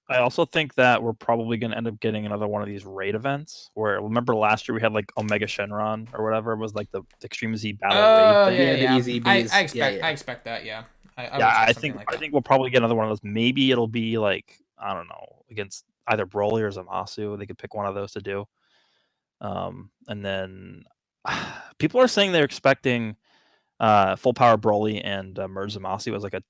I also think that we're probably going to end up getting another one of these raid events. Where remember last year we had like Omega Shenron or whatever. It was like the Extreme Z battle raid thing. Yeah. The I expect that. Yeah. I think we'll probably get another one of those. Maybe it'll be like, I don't know, against either Broly or Zamasu. They could pick one of those to do. And then people are saying they're expecting full power Broly and Merge Zamasu as like a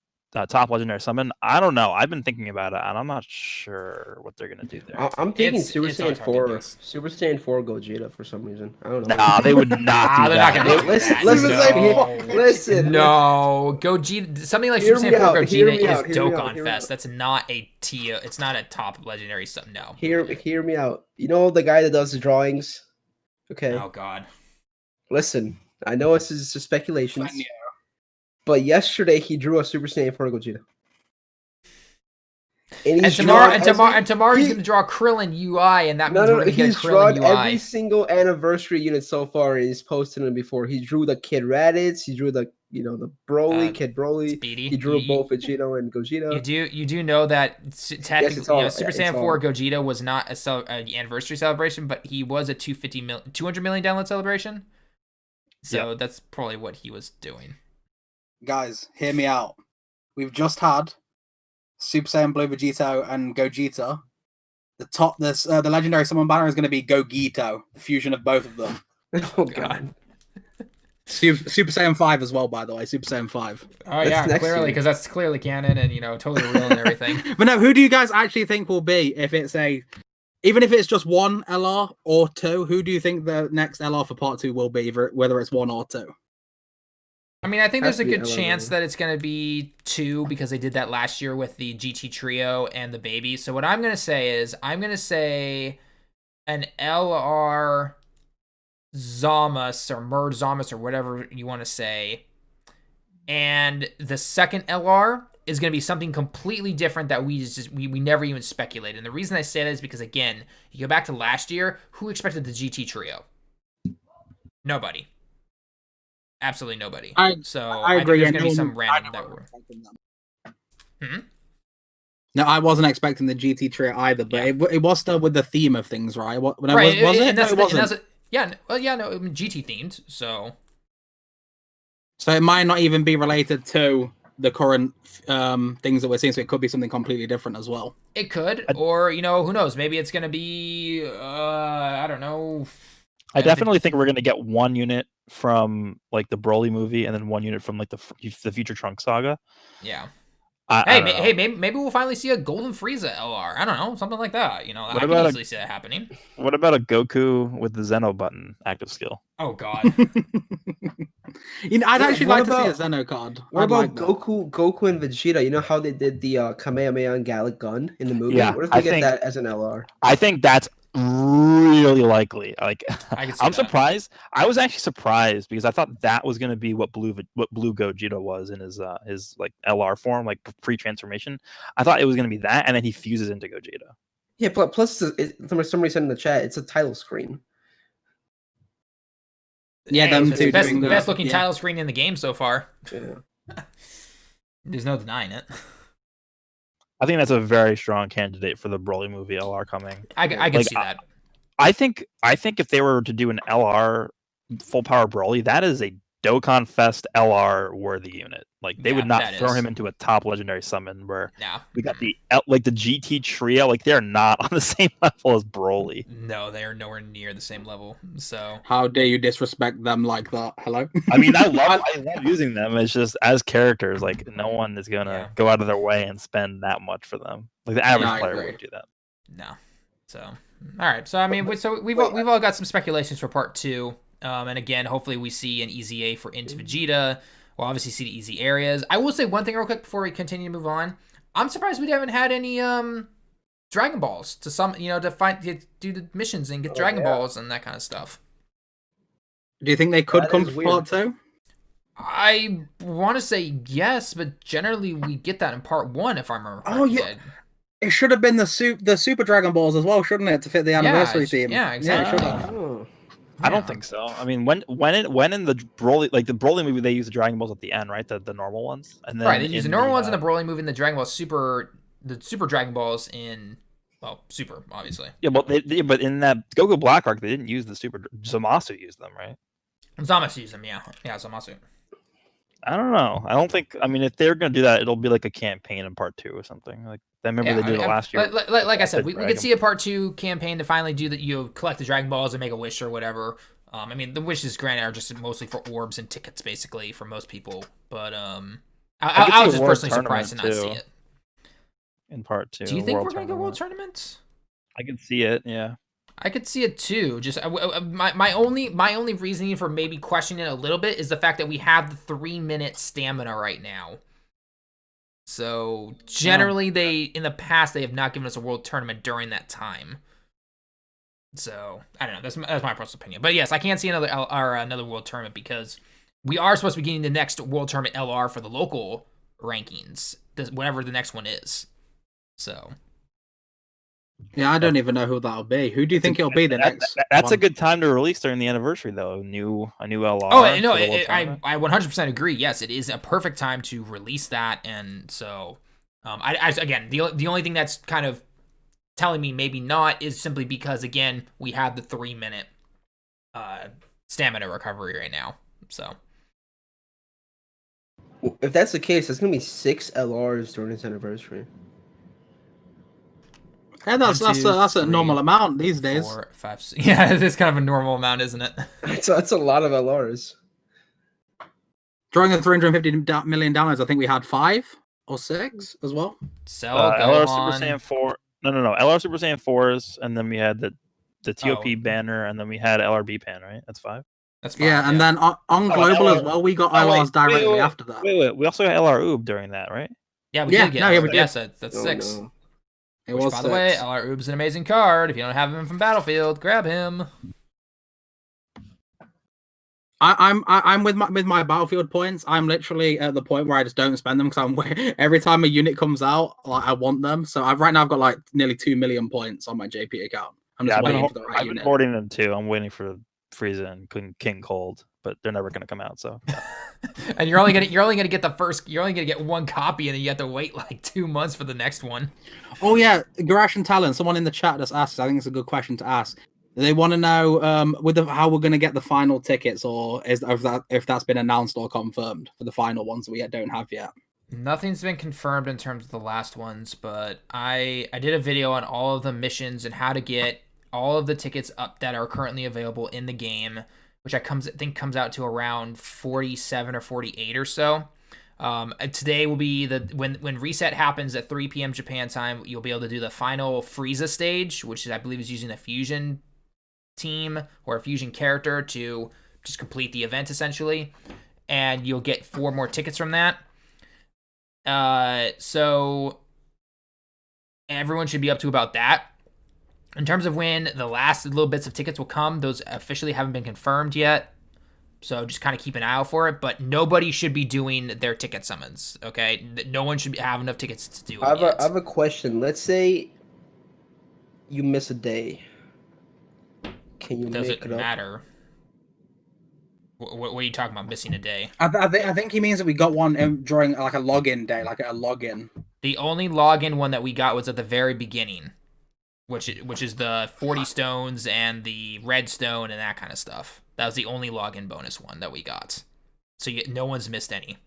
top legendary summon. I don't know. I've been thinking about it, and I'm not sure what they're gonna do there. I'm thinking Super Saiyan 4, Super Saiyan 4 Gogeta for some reason. I don't know. Nah, they would not do that. Not gonna Listen. No, Gogeta. Something like Super Saiyan 4 Gogeta is Dokkan Fest. That's not a Tia. It's not a top legendary summon. No. Hear me out. You know the guy that does the drawings. Okay. Oh God. Listen, I know this is just speculations. But yesterday he drew a Super Saiyan 4 Gogeta. And tomorrow he's going to draw Krillin UI, and that means we're going to get Krillin UI. Every single anniversary unit so far, and he's posted them before. He drew the Kid Raditz, he drew the Broly, Kid Broly. Speedy. He drew both Vegito and Gogeta. You do know that technically Super Saiyan 4 Gogeta was not an anniversary celebration, but he was a 200 million download celebration. So that's probably what he was doing. Guys, hear me out. We've just had Super Saiyan Blue Vegito and Gogeta. The legendary summon banner is going to be Gogeta, the fusion of both of them. Oh God. Super Saiyan 5 as well, by the way. Super Saiyan 5. Oh yeah, clearly, because that's clearly canon and totally real and everything. But no, who do you guys actually think will be if it's even if it's just one LR or two? Who do you think the next LR for Part 2 will be, whether it's one or two? I mean, I think there's a good chance that it's going to be 2 because they did that last year with the GT Trio and the baby. So what I'm going to say is I'm going to say an LR Zamas or Merge Zamas or whatever you want to say. And the second LR is going to be something completely different that we never even speculated. And the reason I say that is because, again, you go back to last year, who expected the GT Trio? Nobody. Absolutely nobody. I agree. I think there's going to be some random that were. No, I wasn't expecting the GT Trio either, but it was still with the theme of things, right? Was it? GT themed, so. So it might not even be related to the current things that we're seeing, so it could be something completely different as well. It could, or who knows? Maybe it's going to be, I don't know. I definitely think we're going to get one unit from like the Broly movie and then one unit from like the Future Trunks saga. Yeah. Maybe we'll finally see a Golden Frieza LR. I don't know, something like that. I can easily see that happening. What about a Goku with the Zeno button active skill? Oh God. I'd actually like to see a Zeno card. What about Goku and Vegeta? You know how they did the Kamehameha and Gallic Gun in the movie? Yeah, what if they get that as an LR? I think that's really likely. Like, I'm surprised. I was actually surprised because I thought that was going to be what Blue Gogeta was in his like LR form, like pre-transformation. I thought it was going to be that, and then he fuses into Gogeta. Yeah, plus somebody said in the chat, it's a title screen. Yeah, best looking title screen in the game so far. Yeah. There's no denying it. I think that's a very strong candidate for the Broly movie LR coming. I can see that. I think if they were to do an LR full power Broly, that is a Dokkan Fest LR worthy unit. Like they would not throw is. him into a top legendary summon where No. we got the GT trio. Like they're not on the same level as Broly. No, they are nowhere near the same level. So how dare you disrespect them like that? Hello. I mean, I love using them. It's just as characters, like no one is gonna go out of their way and spend that much for them. Like the average player wouldn't do that. No. So all right. So I mean, we've all got some speculations for part 2. And again, hopefully we see an easy A for Into Vegeta. We'll obviously see the easy areas. I will say one thing real quick before we continue to move on. I'm surprised we haven't had any Dragon Balls to do the missions and get Dragon Balls and that kind of stuff. Do you think they could come for part 2? I want to say yes, but generally we get that in part 1 if I remember correctly. Oh yeah. It should have been the Super Dragon Balls as well, shouldn't it, to fit the anniversary theme? Yeah, exactly. Yeah, I don't think so. I mean, when in the Broly, like the Broly movie, they use the Dragon Balls at the end, right? The normal ones, and then they use the normal ones in the Broly movie, and the Dragon Ball the Super Dragon Balls in Super, obviously. Yeah, but but in that Goku Black arc, they didn't use the Super. Zamasu used them, right? Zamasu used them, yeah, Zamasu. I don't know. I don't think. I mean, if they're gonna do that, it'll be like a campaign in part 2 or something. Like I remember they did it last year. Like I said, we could see a part 2 campaign to finally do that. You collect the Dragon Balls and make a wish or whatever. I mean, the wishes granted are just mostly for orbs and tickets, basically, for most people. But I was just personally surprised to not see it in part 2. Do you think we're gonna get world tournaments? I can see it. Yeah. I could see it too. Just my only reasoning for maybe questioning it a little bit is the fact that we have the 3-minute stamina right now. So generally, in the past they have not given us a world tournament during that time. So I don't know. That's my personal opinion. But yes, I can't see another world tournament because we are supposed to be getting the next world tournament LR for the local rankings, whatever the next one is. So. Yeah, I don't even know who that'll be. Who do you think it'll be the next? That's one? a good time to release during the anniversary, though. A new LR. Oh no, I 100% agree. Yes, it is a perfect time to release that, and so again, the only thing that's kind of telling me maybe not is simply because again we have the 3-minute stamina recovery right now. So if that's the case, there's gonna be 6 LRs during this anniversary. Yeah, that's a normal amount these days. 4, 5, 6. Yeah, it's kind of a normal amount, isn't it? That's a lot of LRs. During the $350 million, I think we had 5 or 6 as well. So LR Super Saiyan 4. No. LR Super Saiyan 4s, and then we had the TOP banner, and then we had LRB pan, right? That's 5. That's 5. Yeah, and then on global as well, we got LRs directly after that. Wait. We also got LR Oob during that, right? Yeah, we did get. No, yeah, we did. Yes, that's 6. No. Which, by the way, LR Oob's an amazing card. If you don't have him from Battlefield, grab him. I'm with my Battlefield points. I'm literally at the point where I just don't spend them because every time a unit comes out, like I want them. So right now I've got like nearly 2 million points on my JP account. I'm just waiting for the right unit. I've been hoarding them too. I'm waiting for Frieza and King Cold, but they're never gonna come out. So. Yeah. And you're only gonna get the first. You're only gonna get one copy, and then you have to wait like 2 months for the next one. Oh yeah, Garash and Talon. Someone in the chat just asked. I think it's a good question to ask. They want to know how we're gonna get the final tickets, or if that's been announced or confirmed for the final ones that we don't have yet. Nothing's been confirmed in terms of the last ones, but I did a video on all of the missions and how to get all of the tickets up that are currently available in the game, which I think comes out to around 47 or 48 or so. Today will be when reset happens at 3 p.m. Japan time. You'll be able to do the final Frieza stage, which I believe is using a fusion team or a fusion character to just complete the event essentially, and you'll get 4 more tickets from that. So everyone should be up to about that. In terms of when the last little bits of tickets will come, those officially haven't been confirmed yet. So just kind of keep an eye out for it. But nobody should be doing their ticket summons, okay? No one should have enough tickets to do it yet. I have a question. Let's say you miss a day. Can you Does make it it up? matter? What are you talking about, missing a day? I think he means that we got one during like a login day, like a login. The only login one that we got was at the very beginning, which is the 40 stones and the red stone and that kind of stuff. That was the only login bonus one that we got. So no one's missed any.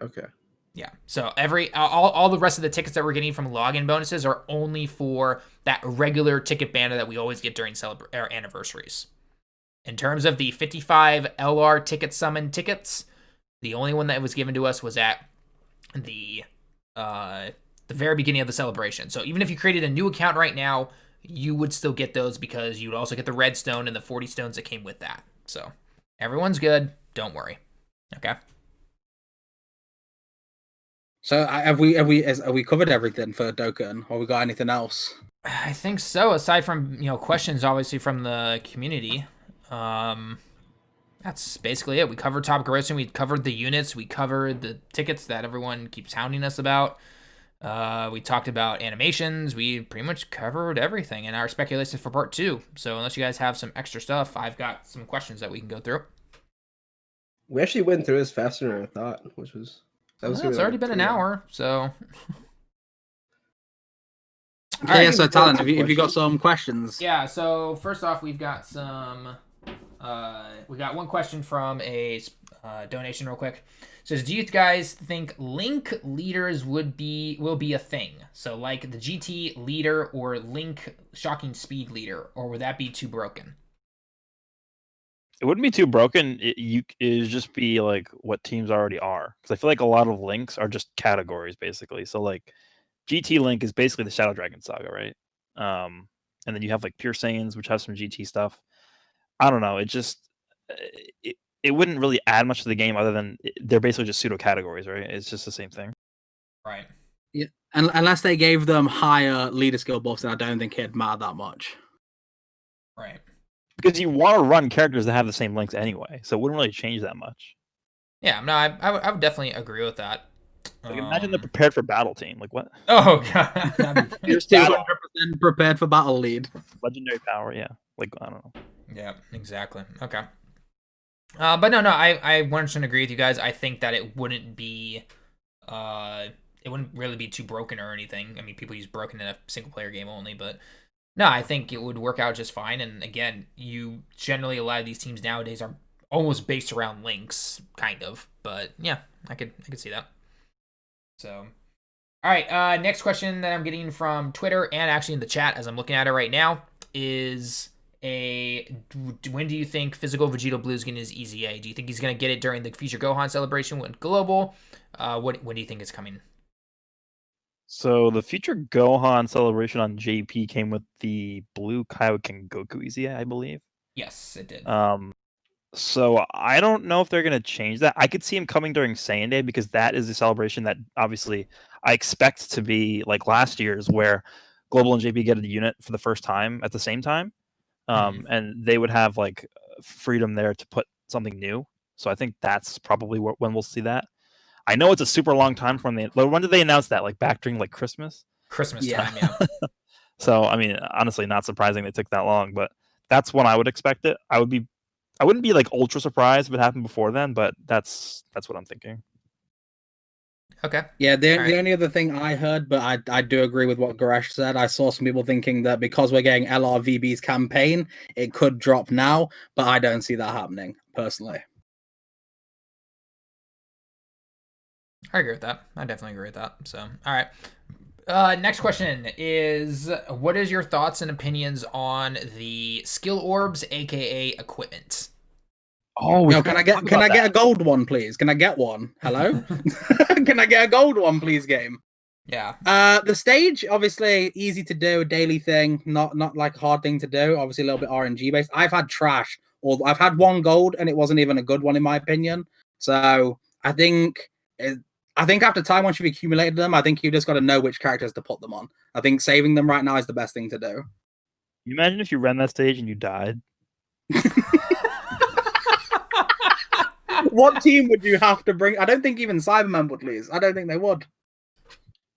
Okay. Yeah. So all the rest of the tickets that we're getting from login bonuses are only for that regular ticket banner that we always get during our anniversaries. In terms of the 55 LR ticket summon tickets, the only one that was given to us was at the very beginning of the celebration. So even if you created a new account right now, you would still get those because you would also get the red stone and the 40 stones that came with that. So everyone's good. Don't worry. Okay. So have we covered everything for Dokkan, or we got anything else? I think so. Aside from questions, obviously from the community, that's basically it. We covered Top Grossing. We covered the units. We covered the tickets that everyone keeps hounding us about. We talked about animations. We pretty much covered everything in our speculation for part 2. So unless you guys have some extra stuff, I've got some questions that we can go through. We actually went through this faster than I thought, which was. It's already been an hour, so. Yeah, so Talon, have you got some questions? Yeah, so first off, we've got some. We got one question from a donation real quick. It says, do you guys think Link leaders will be a thing? So like the GT leader or Link shocking speed leader, or would that be too broken? It wouldn't be too broken. It would just be like what teams already are. Because I feel like a lot of Links are just categories, basically. So like GT Link is basically the Shadow Dragon saga, right? And then you have like Pure Saiyans, which have some GT stuff. I don't know. It just it wouldn't really add much to the game other than they're basically just pseudo categories, right? It's just the same thing. Right. Yeah. Unless they gave them higher leader skill buffs, then I don't think it'd matter that much. Right. Because you want to run characters that have the same links anyway, so it wouldn't really change that much. Yeah, no, I would definitely agree with that. Like, imagine they're prepared for battle team. Like what? Oh god, you're 200% prepared for battle lead. Legendary power, yeah. Like I don't know. Yeah, exactly. Okay. But no, I 100% agree with you guys. I think that it wouldn't be, it wouldn't really be too broken or anything. I mean, people use broken in a single player game only, but no, I think it would work out just fine. And again, generally a lot of these teams nowadays are almost based around links, kind of. But yeah, I could see that. So, all right. Next question that I'm getting from Twitter and actually in the chat as I'm looking at it right now is when do you think physical Vegito Blue is getting his EZA? Do you think he's going to get it during the Future Gohan celebration when global? When do you think it's coming? So the Future Gohan celebration on JP came with the Blue Kaioken Goku EZA, I believe. Yes, it did. So I don't know if they're going to change that. I could see him coming during Saiyan Day because that is a celebration that obviously I expect to be like last year's, where Global and JP get a unit for the first time at the same time. And they would have like freedom there to put something new. So I think that's probably when we'll see that. I know it's a super long time from when did they announce that? Like back during like Christmas time, yeah. So I mean, honestly, not surprising they took that long, but that's when I would expect it. I wouldn't be like ultra surprised if it happened before then, but that's what I'm thinking. Okay. Yeah, the only other thing I heard, but I do agree with what Goresh said. I saw some people thinking that because we're getting LRVB's campaign, it could drop now, but I don't see that happening, personally. I agree with that. I definitely agree with that. So, all right. Next question is, what is your thoughts and opinions on the skill orbs, aka equipment? Oh, can I get a gold one, please? Can I get one? Hello? Can I get a gold one, please, game? Yeah. The stage, obviously, easy to do, a daily thing, not like a hard thing to do. Obviously, a little bit RNG based. I've had trash, or I've had one gold, and it wasn't even a good one in my opinion. So I think after time, once you've accumulated them, I think you just got to know which characters to put them on. I think saving them right now is the best thing to do. Can you imagine if you ran that stage and you died? What team would you have to bring? I don't think even Cybermen would lose. I don't think they would.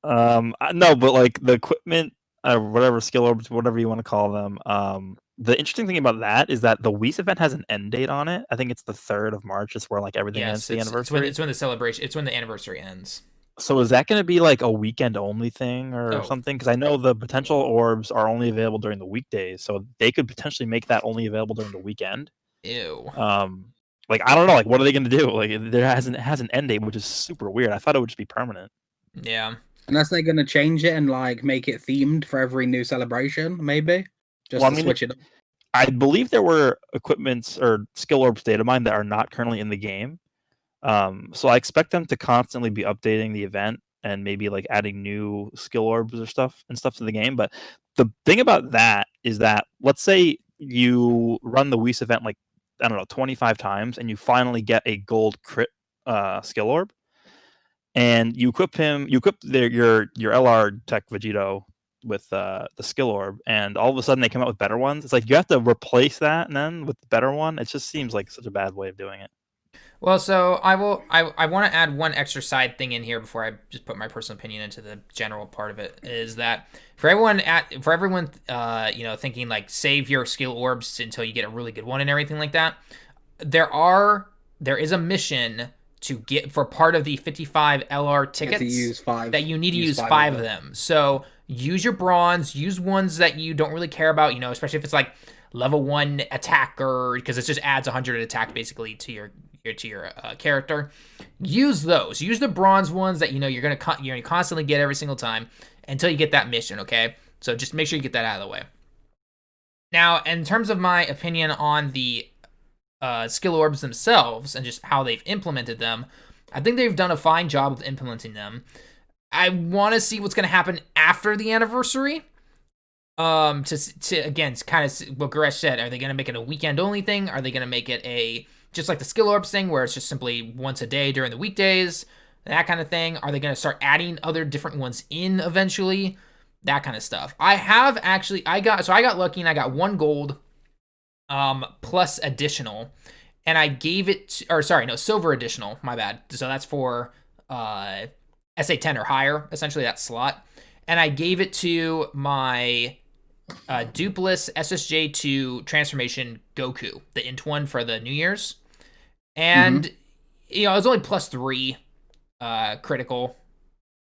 No, but like the equipment, whatever skill orbs, whatever you want to call them. The interesting thing about that is that the Whis event has an end date on it. I think it's the 3rd of March. It's where like everything ends. The anniversary. It's when the celebration. It's when the anniversary ends. So is that going to be like a weekend only thing or something? Because I know the potential orbs are only available during the weekdays, so they could potentially make that only available during the weekend. Ew. Like, I don't know. Like, what are they going to do? Like, it has an end date, which is super weird. I thought it would just be permanent. Yeah. Unless they're going to change it and like make it themed for every new celebration, maybe. Just to switch it up. I believe there were equipments or skill orbs data mine that are not currently in the game. So I expect them to constantly be updating the event and maybe like adding new skill orbs or stuff to the game. But the thing about that is that, let's say you run the Whis event like, I don't know, 25 times, and you finally get a gold crit skill orb, and you equip your LR Tech Vegito with the skill orb, and all of a sudden they come out with better ones. It's like you have to replace that and then with the better one. It just seems like such a bad way of doing it. Well, so I want to add one extra side thing in here before I just put my personal opinion into the general part of it, is that for everyone thinking like save your skill orbs until you get a really good one and everything like that, there is a mission to get for part of the 55 LR tickets that you need to use 5 of them. So use your bronze, use ones that you don't really care about, especially if it's like level 1 attack, or because it just adds 100 attack basically to your character. Use those. Use the bronze ones that you're gonna constantly get every single time until you get that mission. Okay, so just make sure you get that out of the way. Now, in terms of my opinion on the skill orbs themselves and just how they've implemented them, I think they've done a fine job of implementing them. I want to see what's going to happen after the anniversary. To again, kind of what Goresh said, are they going to make it a weekend only thing? Are they going to make it just like the skill orbs thing, where it's just simply once a day during the weekdays, that kind of thing? Are they going to start adding other different ones in eventually? That kind of stuff. I got lucky and I got 1 gold plus additional, and I gave it silver additional, my bad. So that's for SA10 or higher, essentially that slot. And I gave it to my Dupless SSJ2 transformation Goku, the int one for the New Year's. And it was only +3 critical.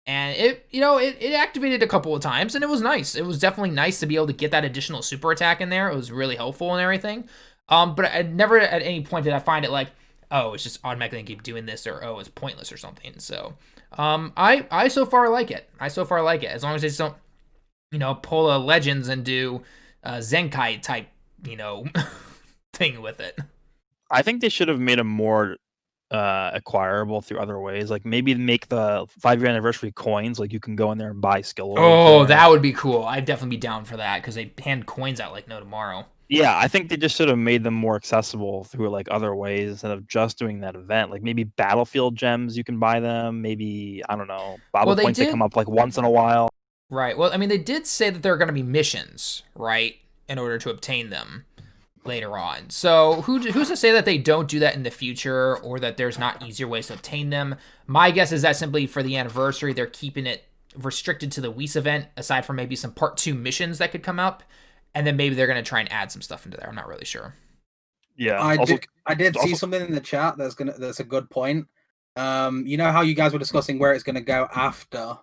And it activated a couple of times, and it was nice. It was definitely nice to be able to get that additional super attack in there. It was really helpful and everything. But I never at any point did I find it like, oh, it's just automatically gonna keep doing this, or oh, it's pointless or something. So I so far like it. As long as they just don't, pull a Legends and do Zenkai type, thing with it. I think they should have made them more acquirable through other ways, like maybe make the 5-year anniversary coins, like you can go in there and buy skill. Oh, that would be cool. I'd definitely be down for that, because they hand coins out like no tomorrow. Yeah, I think they just should have made them more accessible through like other ways instead of just doing that event. Like maybe Battlefield gems, you can buy them. Maybe, I don't know, Baba points that come up like once in a while. Right. Well, I mean, they did say that there are going to be missions, right, in order to obtain them later on. So who's to say that they don't do that in the future, or that there's not easier ways to obtain them? My guess is that simply for the anniversary, they're keeping it restricted to the Whis event, aside from maybe some part 2 missions that could come up, and then maybe they're going to try and add some stuff into there. I'm not really sure. Yeah, I did see something in the chat that's a good point. You know how you guys were discussing where it's going to go after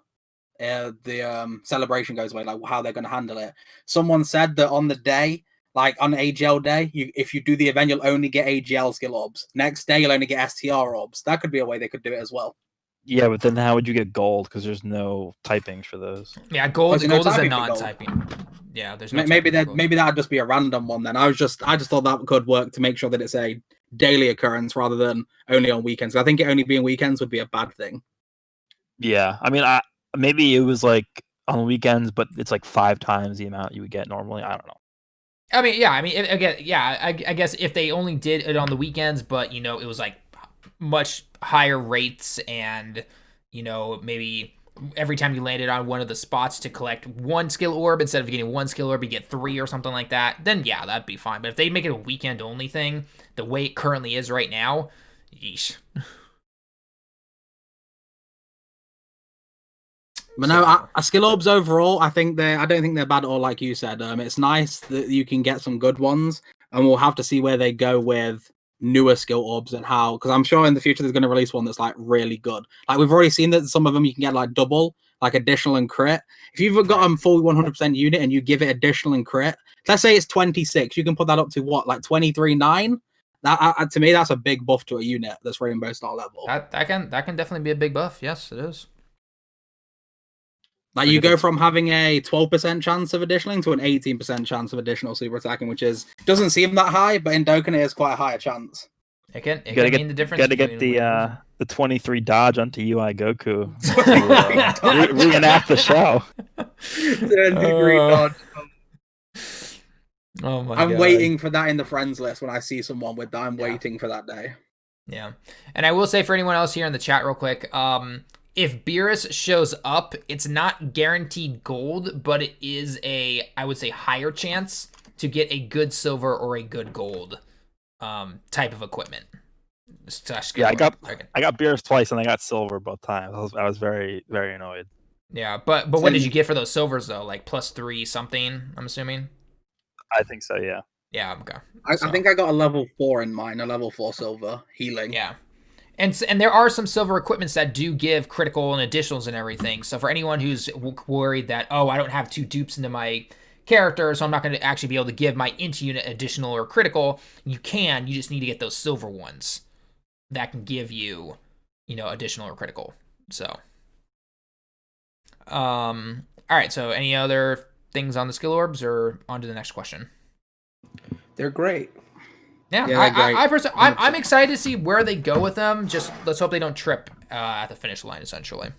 the celebration goes away, like how they're going to handle it. Someone said that on the day, like on AGL day, if you do the event, you'll only get AGL skill orbs. Next day, you'll only get STR orbs. That could be a way they could do it as well. Yeah, but then how would you get gold? Because there's no typings for those. Yeah, gold is a non-typing. Yeah, there's no maybe that'd just be a random one then. I just thought that could work to make sure that it's a daily occurrence rather than only on weekends. I think it only being weekends would be a bad thing. Yeah, I mean, maybe it was like on weekends, but it's like 5 times the amount you would get normally. I don't know. I mean, yeah. I mean, again, yeah. I guess if they only did it on the weekends, but it was like much higher rates, and maybe every time you landed on one of the spots to collect 1 skill orb, instead of getting 1 skill orb, you get 3 or something like that, then yeah, that'd be fine. But if they make it a weekend only thing, the way it currently is right now, yeesh. But no, skill orbs overall, I don't think they're bad at all, like you said. It's nice that you can get some good ones, and we'll have to see where they go with newer skill orbs and how, because I'm sure in the future there's going to release one that's like really good. Like we've already seen that some of them you can get like double, like additional and crit. If you've got a full 100% unit and you give it additional and crit, let's say it's 26, you can put that up to what, like 23.9, That to me, that's a big buff to a unit that's Rainbow Star level. That can definitely be a big buff. Yes, it is. Like you go from having a 12% chance of additionaling to an 18% chance of additional super attacking, which doesn't seem that high, but in Dokkan it is quite a higher chance. It can mean the difference. Gotta get the 23 dodge onto UI Goku. Reenact the show. 23 dodge. Oh my I'm God. waiting for that in the friends list when I see someone with that. I'm waiting for that day. Yeah. And I will say for anyone else here in the chat real quick, if Beerus shows up, it's not guaranteed gold, but it is I would say, higher chance to get a good silver or a good gold type of equipment. Yeah, I got Beerus twice and I got silver both times. I was very, very annoyed. Yeah, but what did you get for those silvers though? Like +3 something, I'm assuming? I think so, yeah. Yeah, okay. I think I got a level 4 in mine, a level 4 silver healing. Yeah. And there are some silver equipments that do give critical and additionals and everything. So for anyone who's worried that, oh, I don't have 2 dupes into my character, so I'm not going to actually be able to give my int unit additional or critical, you just need to get those silver ones that can give you, additional or critical. So, all right. So any other things on the skill orbs or on to the next question? They're great. Yeah, I'm excited to see where they go with them. Just let's hope they don't trip at the finish line, essentially.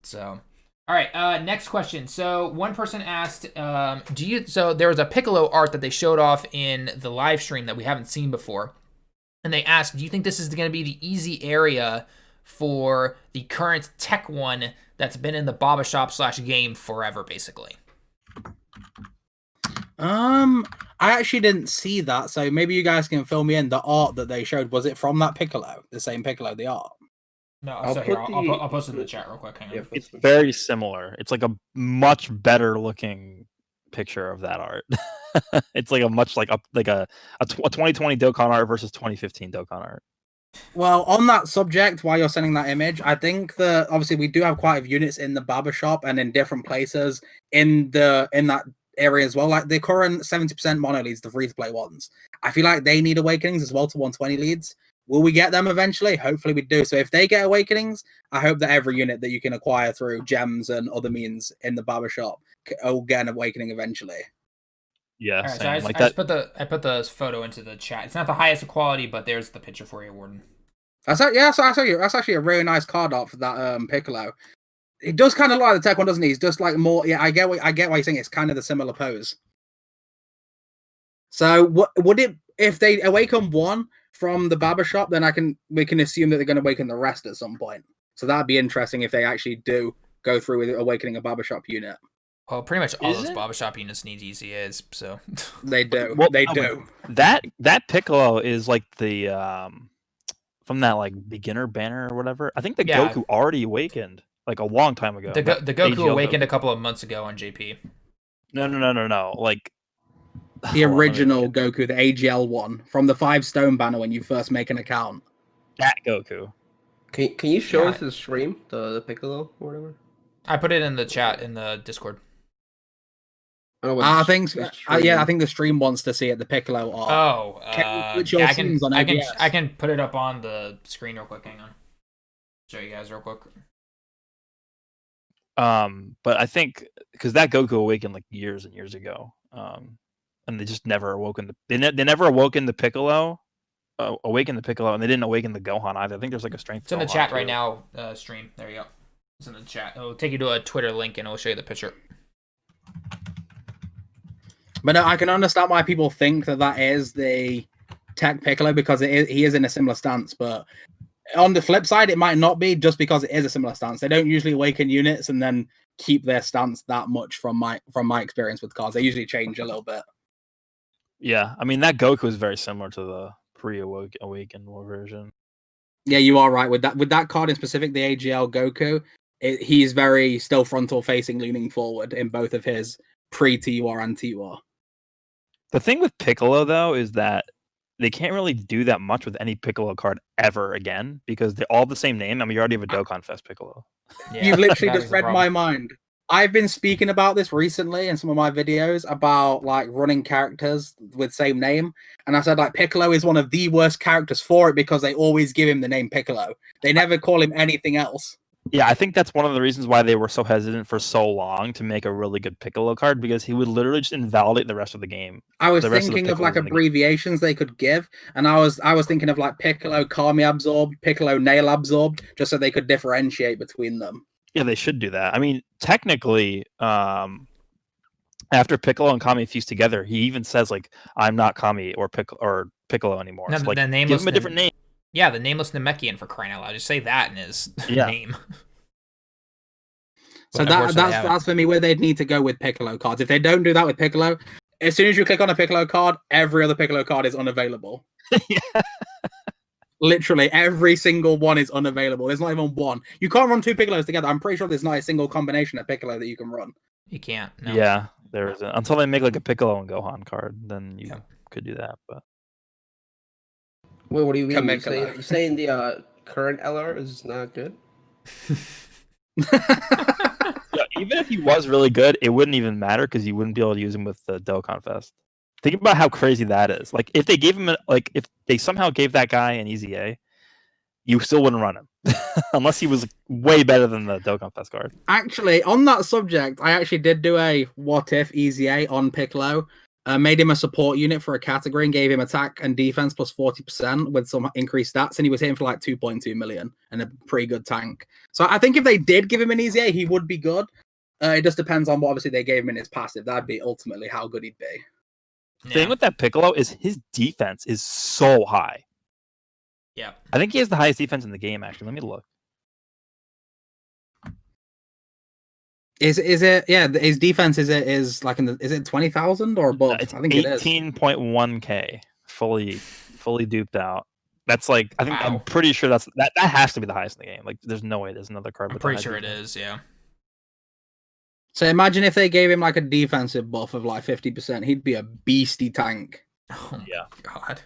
So, all right, next question. So one person asked, so there was a Piccolo art that they showed off in the live stream that we haven't seen before. And they asked, do you think this is going to be the easy area for the current tech one that's been in the Baba Shop / game forever, basically? I actually didn't see that, so maybe you guys can fill me in. The art that they showed, was it from that Piccolo? The same Piccolo, the art? No, I'll post it in the chat real quick. Hang on. Yeah, it's very similar. It's like a much better looking picture of that art. It's like a much like a 2020 Dokkan art versus 2015 Dokkan art. Well, on that subject, while you're sending that image, I think that obviously we do have quite a few units in the barber shop and in different places in that area as well. Like the current 70% mono leads, the free-to-play ones, I feel like they need awakenings as well to 120 leads. Will we get them eventually? Hopefully we do. So if they get awakenings, I hope that every unit that you can acquire through gems and other means in the barber shop will get an awakening eventually. Yeah, right, so I put the photo into the chat. It's not the highest quality, but there's the picture for you, Warden. That's actually a really nice card art for that Piccolo. It does kind of look like the tech one, doesn't he? He's just like more. Yeah, I get why you're saying. It's kind of the similar pose. So what would it if they awaken one from the barber shop? Then we can assume that they're going to awaken the rest at some point. So that'd be interesting if they actually do go through with awakening a barber shop unit. Well, pretty much all those barber shop units need EZAs, so they do. They do. That Piccolo is like the from that like beginner banner or whatever. I think the Goku already awakened like a long time ago. The Goku awakened a couple of months ago on JP. No. Like the original Goku, the AGL one from the 5 stone banner when you first make an account. That Goku. Can you show us the stream, the Piccolo or whatever? I put it in the chat in the Discord. I think the stream wants to see it. The Piccolo art. Oh, I can put it up on the screen real quick. Hang on, show you guys real quick. But I think because that Goku awakened like years and years ago, and they just never awoken they never awoken the Piccolo, awakened the Piccolo, and they didn't awaken the Gohan either. I think there's like a strength. It's in the chat right now. Stream. There you go. It's in the chat. It'll take you to a Twitter link, and it'll show you the picture. But no, I can understand why people think that is the tech Piccolo because he is in a similar stance. But on the flip side, it might not be just because it is a similar stance. They don't usually awaken units and then keep their stance that much from my experience with cards. They usually change a little bit. Yeah, I mean that Goku is very similar to the pre-awakened version. Yeah, you are right with that. With that card in specific, the AGL Goku, he's very still frontal facing, leaning forward in both of his pre-T-War and T-War. The thing with Piccolo, though, is that they can't really do that much with any Piccolo card ever again because they're all the same name. I mean, you already have a Dokkan Fest Piccolo. Yeah, you've literally just read my mind. I've been speaking about this recently in some of my videos about like running characters with same name, and I said like Piccolo is one of the worst characters for it because they always give him the name Piccolo. They never call him anything else. Yeah, I think that's one of the reasons why they were so hesitant for so long to make a really good Piccolo card, because he would literally just invalidate the rest of the game. I was thinking of like abbreviations they could give, and I was thinking of like Piccolo Kami Absorbed, Piccolo Nail Absorbed, just so they could differentiate between them. Yeah, they should do that. I mean, technically, after Piccolo and Kami fuse together, he even says like, "I'm not Kami or Piccolo anymore." No, so, like, the give him a different name. Yeah, the nameless Namekian, for crying out loud. Just say that in his name. So that's for me where they'd need to go with Piccolo cards. If they don't do that with Piccolo, as soon as you click on a Piccolo card, every other Piccolo card is unavailable. Yeah. Literally every single one is unavailable. There's not even one. You can't run two Piccolos together. I'm pretty sure there's not a single combination of Piccolo that you can run. You can't. No. Yeah, there isn't. Until they make like a Piccolo and Gohan card, then you could do that. But wait, what do you mean? You're saying the current LR is not good? Yeah, even if he was really good, it wouldn't even matter because you wouldn't be able to use him with the Dokkan Fest. Think about how crazy that is. Like, if they gave him, if they somehow gave that guy an EZA, you still wouldn't run him unless he was way better than the Dokkan Fest card. Actually, on that subject, I actually did do a what if EZA on Piccolo. Made him a support unit for a category and gave him attack and defense plus 40% with some increased stats, and he was hitting for like 2.2 million and a pretty good tank. So I think if they did give him an EZA, he would be good. It just depends on what obviously they gave him in his passive. That'd be ultimately how good he'd be. The thing with that Piccolo is his defense is so high. Yeah. I think he has the highest defense in the game, actually. Let me look. Is it his defense is it 20,000 or above? It's I think it is 18.1k fully duped out. That's like I think wow. I'm pretty sure that has to be the highest in the game. Like there's no way there's another card. I'm pretty sure it is, yeah. So imagine if they gave him like a defensive buff of like 50%, he'd be a beastie tank. Oh yeah, God,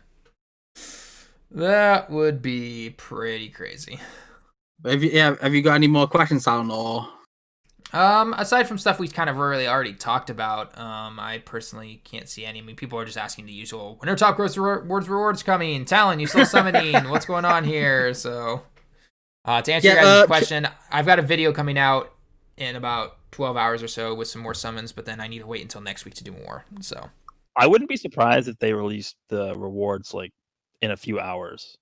that would be pretty crazy. Have you got any more questions, Alan, or? Aside from stuff we kind of already talked about, I personally can't see any. I mean, people are just asking the usual, when are top growth rewards coming? Talon, you still summoning? What's going on here? So, to answer your guys' question, I've got a video coming out in about 12 hours or so with some more summons, but then I need to wait until next week to do more. So, I wouldn't be surprised if they released the rewards like in a few hours,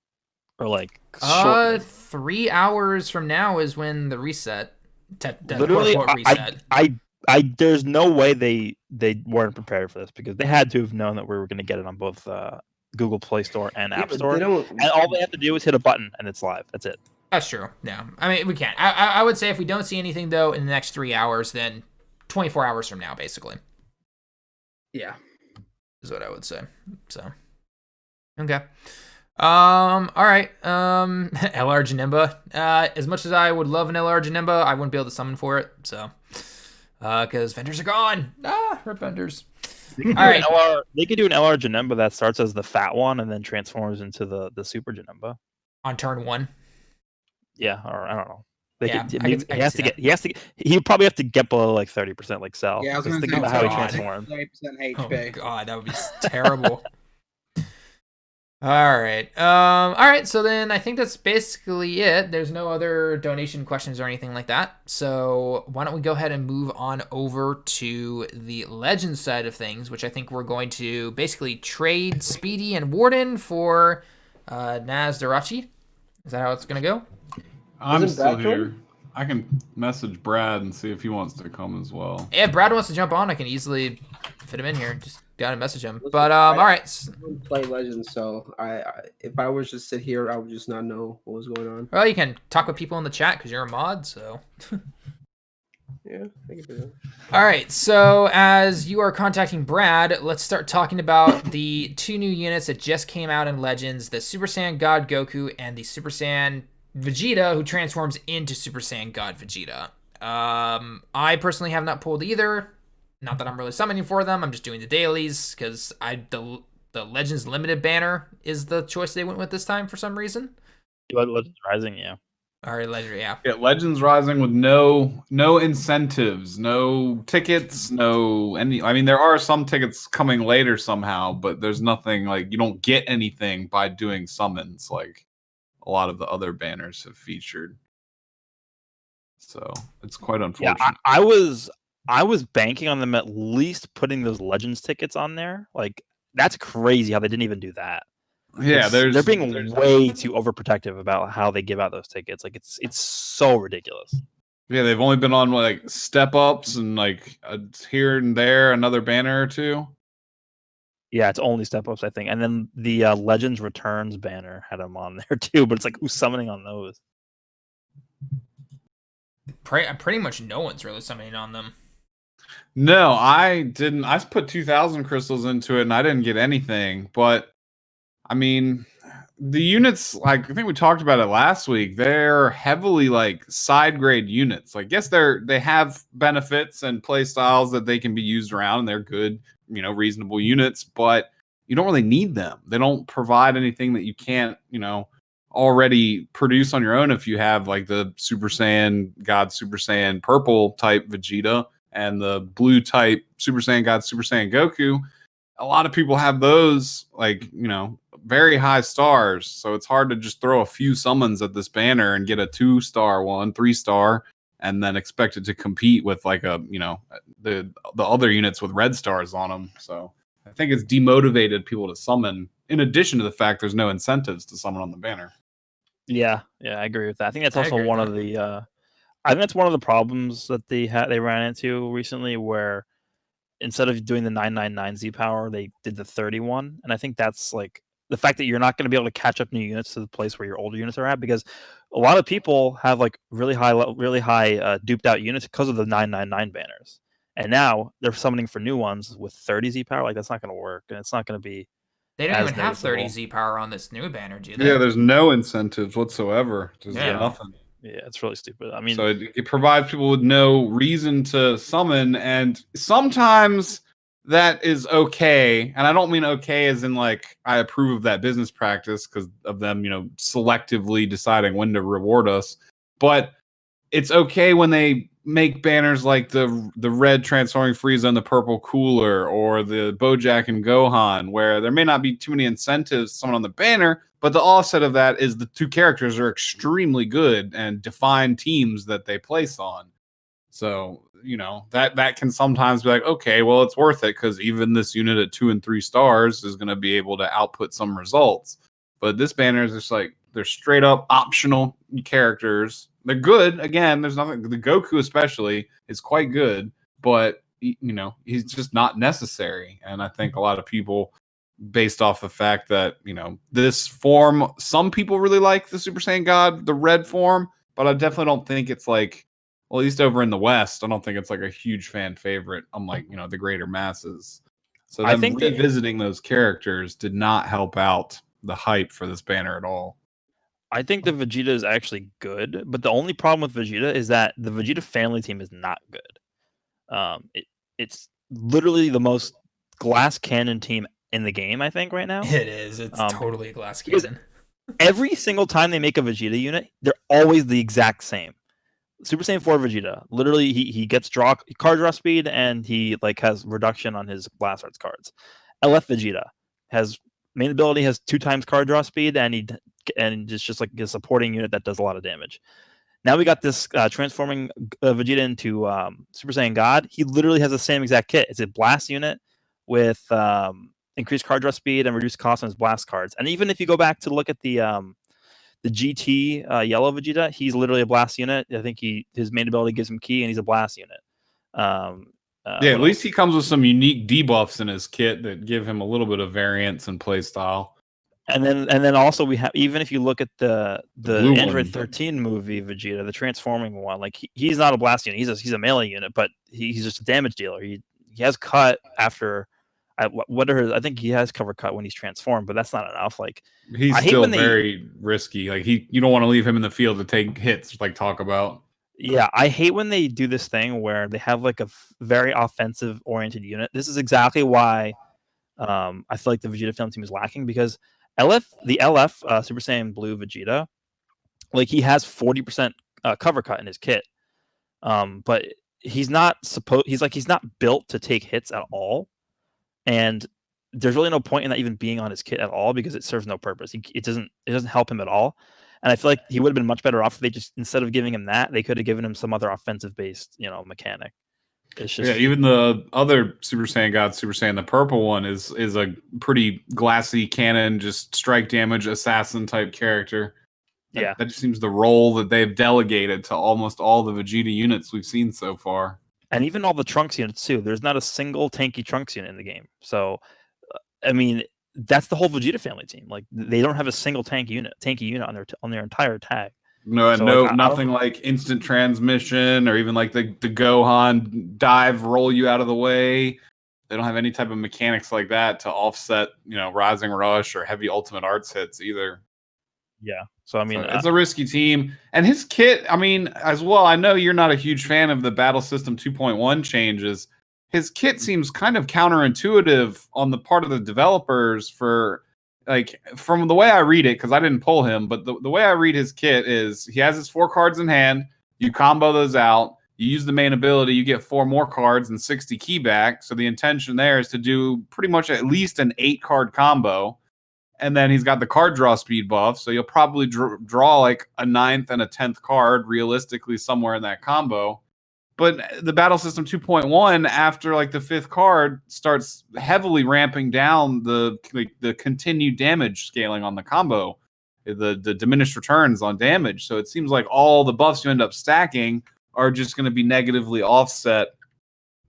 or like 3 hours from now is when the reset. Literally, I there's no way they weren't prepared for this, because they had to have known that we were going to get it on both Google Play Store and App Store, and all they have to do is hit a button and it's live. That's it. That's true. Yeah, I mean, we can't. I would say if we don't see anything though in the next 3 hours, then 24 hours from now, basically. Yeah, is what I would say. So, okay. All right. LR Janemba. As much as I would love an LR Janemba, I wouldn't be able to summon for it. So, because vendors are gone. Rip vendors. All right. They could do an LR Janemba that starts as the fat one and then transforms into the super Janemba on turn 1. Yeah, or I don't know. He'd probably have to get below like 30% like Cell. Yeah, I was thinking about how he transforms. 30% HP. Oh God, that would be terrible. All right. So then I think that's basically it. There's no other donation questions or anything like that. So why don't we go ahead and move on over to the Legends side of things, which I think we're going to basically trade Speedy and Warden for Naz Darachi. Is that how it's going to go? I'm still here. I can message Brad and see if he wants to come as well. Yeah, if Brad wants to jump on, I can easily fit him in here. Just gotta message him. But all right. I play Legends, so I if I was just sit here, I would just not know what was going on. Well, you can talk with people in the chat because you're a mod, so. Yeah, I can do that. All right, so as you are contacting Brad, let's start talking about the 2 new units that just came out in Legends: the Super Saiyan God Goku and the Super Saiyan Vegeta, who transforms into Super Saiyan God Vegeta. I personally have not pulled either. Not that I'm really summoning for them. I'm just doing the dailies because the Legends Limited banner is the choice they went with this time for some reason. Legends Rising, yeah. All right, Legendary, yeah. Yeah, Legends Rising with no incentives, no tickets, no any. I mean, there are some tickets coming later somehow, but there's nothing like you don't get anything by doing summons like a lot of the other banners have featured. So it's quite unfortunate. Yeah, I was banking on them at least putting those Legends tickets on there. Like that's crazy how they didn't even do that. Yeah, they're being way too overprotective about how they give out those tickets. Like it's so ridiculous. Yeah, they've only been on like step ups and like here and there another banner or two. Yeah, it's only step ups, I think. And then the Legends Returns banner had them on there too, but it's like who's summoning on those? Pretty much no one's really summoning on them. No, I didn't. I put 2,000 crystals into it and I didn't get anything. But I mean, the units, like I think we talked about it last week, they're heavily like side grade units. Like, yes, they have benefits and play styles that they can be used around, and they're good, reasonable units. But you don't really need them. They don't provide anything that you can't, already produce on your own. If you have like the Super Saiyan God, Super Saiyan Purple type Vegeta and the blue type Super Saiyan God, Super Saiyan Goku, a lot of people have those like, very high stars. So it's hard to just throw a few summons at this banner and get a 2-star one, 3-star, and then expect it to compete with like the other units with red stars on them. So I think it's demotivated people to summon, in addition to the fact there's no incentives to summon on the banner. Yeah, I agree with that. I think that's also one of the I think that's one of the problems that they ran into recently, where instead of doing the 999 Z power, they did the 31, and I think that's like the fact that you're not going to be able to catch up new units to the place where your older units are at, because a lot of people have like really high duped out units because of the 999 banners, and now they're summoning for new ones with 30 Z power. Like that's not going to work, and it's not going to be. They don't even have 30 Z power on this new banner, do they? Yeah, there's no incentives whatsoever. There's nothing. Yeah, it's really stupid. I mean, so it provides people with no reason to summon, and sometimes that is okay. And I don't mean okay as in like I approve of that business practice because of them, selectively deciding when to reward us. But it's okay when they make banners like the red transforming Frieza and the purple Cooler, or the Bojack and Gohan, where there may not be too many incentives to someone on the banner, but the offset of that is the two characters are extremely good and define teams that they place on. So, that can sometimes be like, okay, well, it's worth it because even this unit at 2 and 3 stars is going to be able to output some results. But this banner is just like, they're straight up optional characters. They're good. Again, there's nothing. The Goku especially is quite good, but he's just not necessary. And I think a lot of people, based off the fact that this form, some people really like the Super Saiyan God, the red form, but I definitely don't think it's like, well, at least over in the West, I don't think it's like a huge fan favorite, unlike the greater masses. So I think revisiting those characters did not help out the hype for this banner at all. I think the Vegeta is actually good, but the only problem with Vegeta is that the Vegeta family team is not good. It's literally the most glass cannon team in the game, I think, right now. It is. It's totally a glass cannon. Every single time they make a Vegeta unit, they're always the exact same. Super Saiyan 4 Vegeta, literally, he gets card draw speed, and he like has reduction on his blast arts cards. LF Vegeta has main ability has 2 times card draw speed, and it's just like a supporting unit that does a lot of damage. Now we got this transforming Vegeta into Super Saiyan God. He literally has the same exact kit. It's a blast unit with increased card draw speed and reduced cost on his blast cards. And even if you go back to look at the GT yellow Vegeta, he's literally a blast unit. I think his main ability gives him ki, and he's a blast unit. At least he comes with some unique debuffs in his kit that give him a little bit of variance in play style. And then also we have, even if you look at the Android 13 movie Vegeta, the transforming one, like he's not a blast unit. He's a melee unit, but he's just a damage dealer. He has cut after I think he has cover cut when he's transformed, but that's not enough. Like he's still very risky. Like you don't want to leave him in the field to take hits. Like talk about. Yeah, I hate when they do this thing where they have like a very offensive oriented unit. This is exactly why I feel like the Vegeta film team is lacking, because the LF Super Saiyan Blue Vegeta like he has 40% cover cut in his kit, but he's not built to take hits at all, and there's really no point in that even being on his kit at all because it serves no purpose. It doesn't help him at all. And I feel like he would have been much better off if they just, instead of giving him that, they could have given him some other offensive based, mechanic. It's just even the other Super Saiyan God, Super Saiyan, the purple one is a pretty glassy cannon, just strike damage assassin type character. That just seems the role that they've delegated to almost all the Vegeta units we've seen so far. And even all the Trunks units too. There's not a single tanky Trunks unit in the game. So, I mean, that's the whole Vegeta family team. Like they don't have a single tanky unit on their entire tag. No, so, nothing like instant transmission or even like the Gohan dive, roll you out of the way. They don't have any type of mechanics like that to offset, Rising Rush or heavy Ultimate Arts hits either. Yeah. So, I mean, it's a risky team. And his kit, I mean, as well, I know you're not a huge fan of the Battle System 2.1 changes. His kit seems kind of counterintuitive on the part of the developers for, like, from the way I read it, because I didn't pull him, but the way I read his kit is he has his 4 cards in hand, you combo those out, you use the main ability, you get 4 more cards and 60 key back. So the intention there is to do pretty much at least an 8-card combo. And then he's got the card draw speed buff, so you'll probably draw like a 9th and a 10th card realistically somewhere in that combo. But the Battle System 2.1, after like the 5th card, starts heavily ramping down the continued damage scaling on the combo, the diminished returns on damage. So it seems like all the buffs you end up stacking are just going to be negatively offset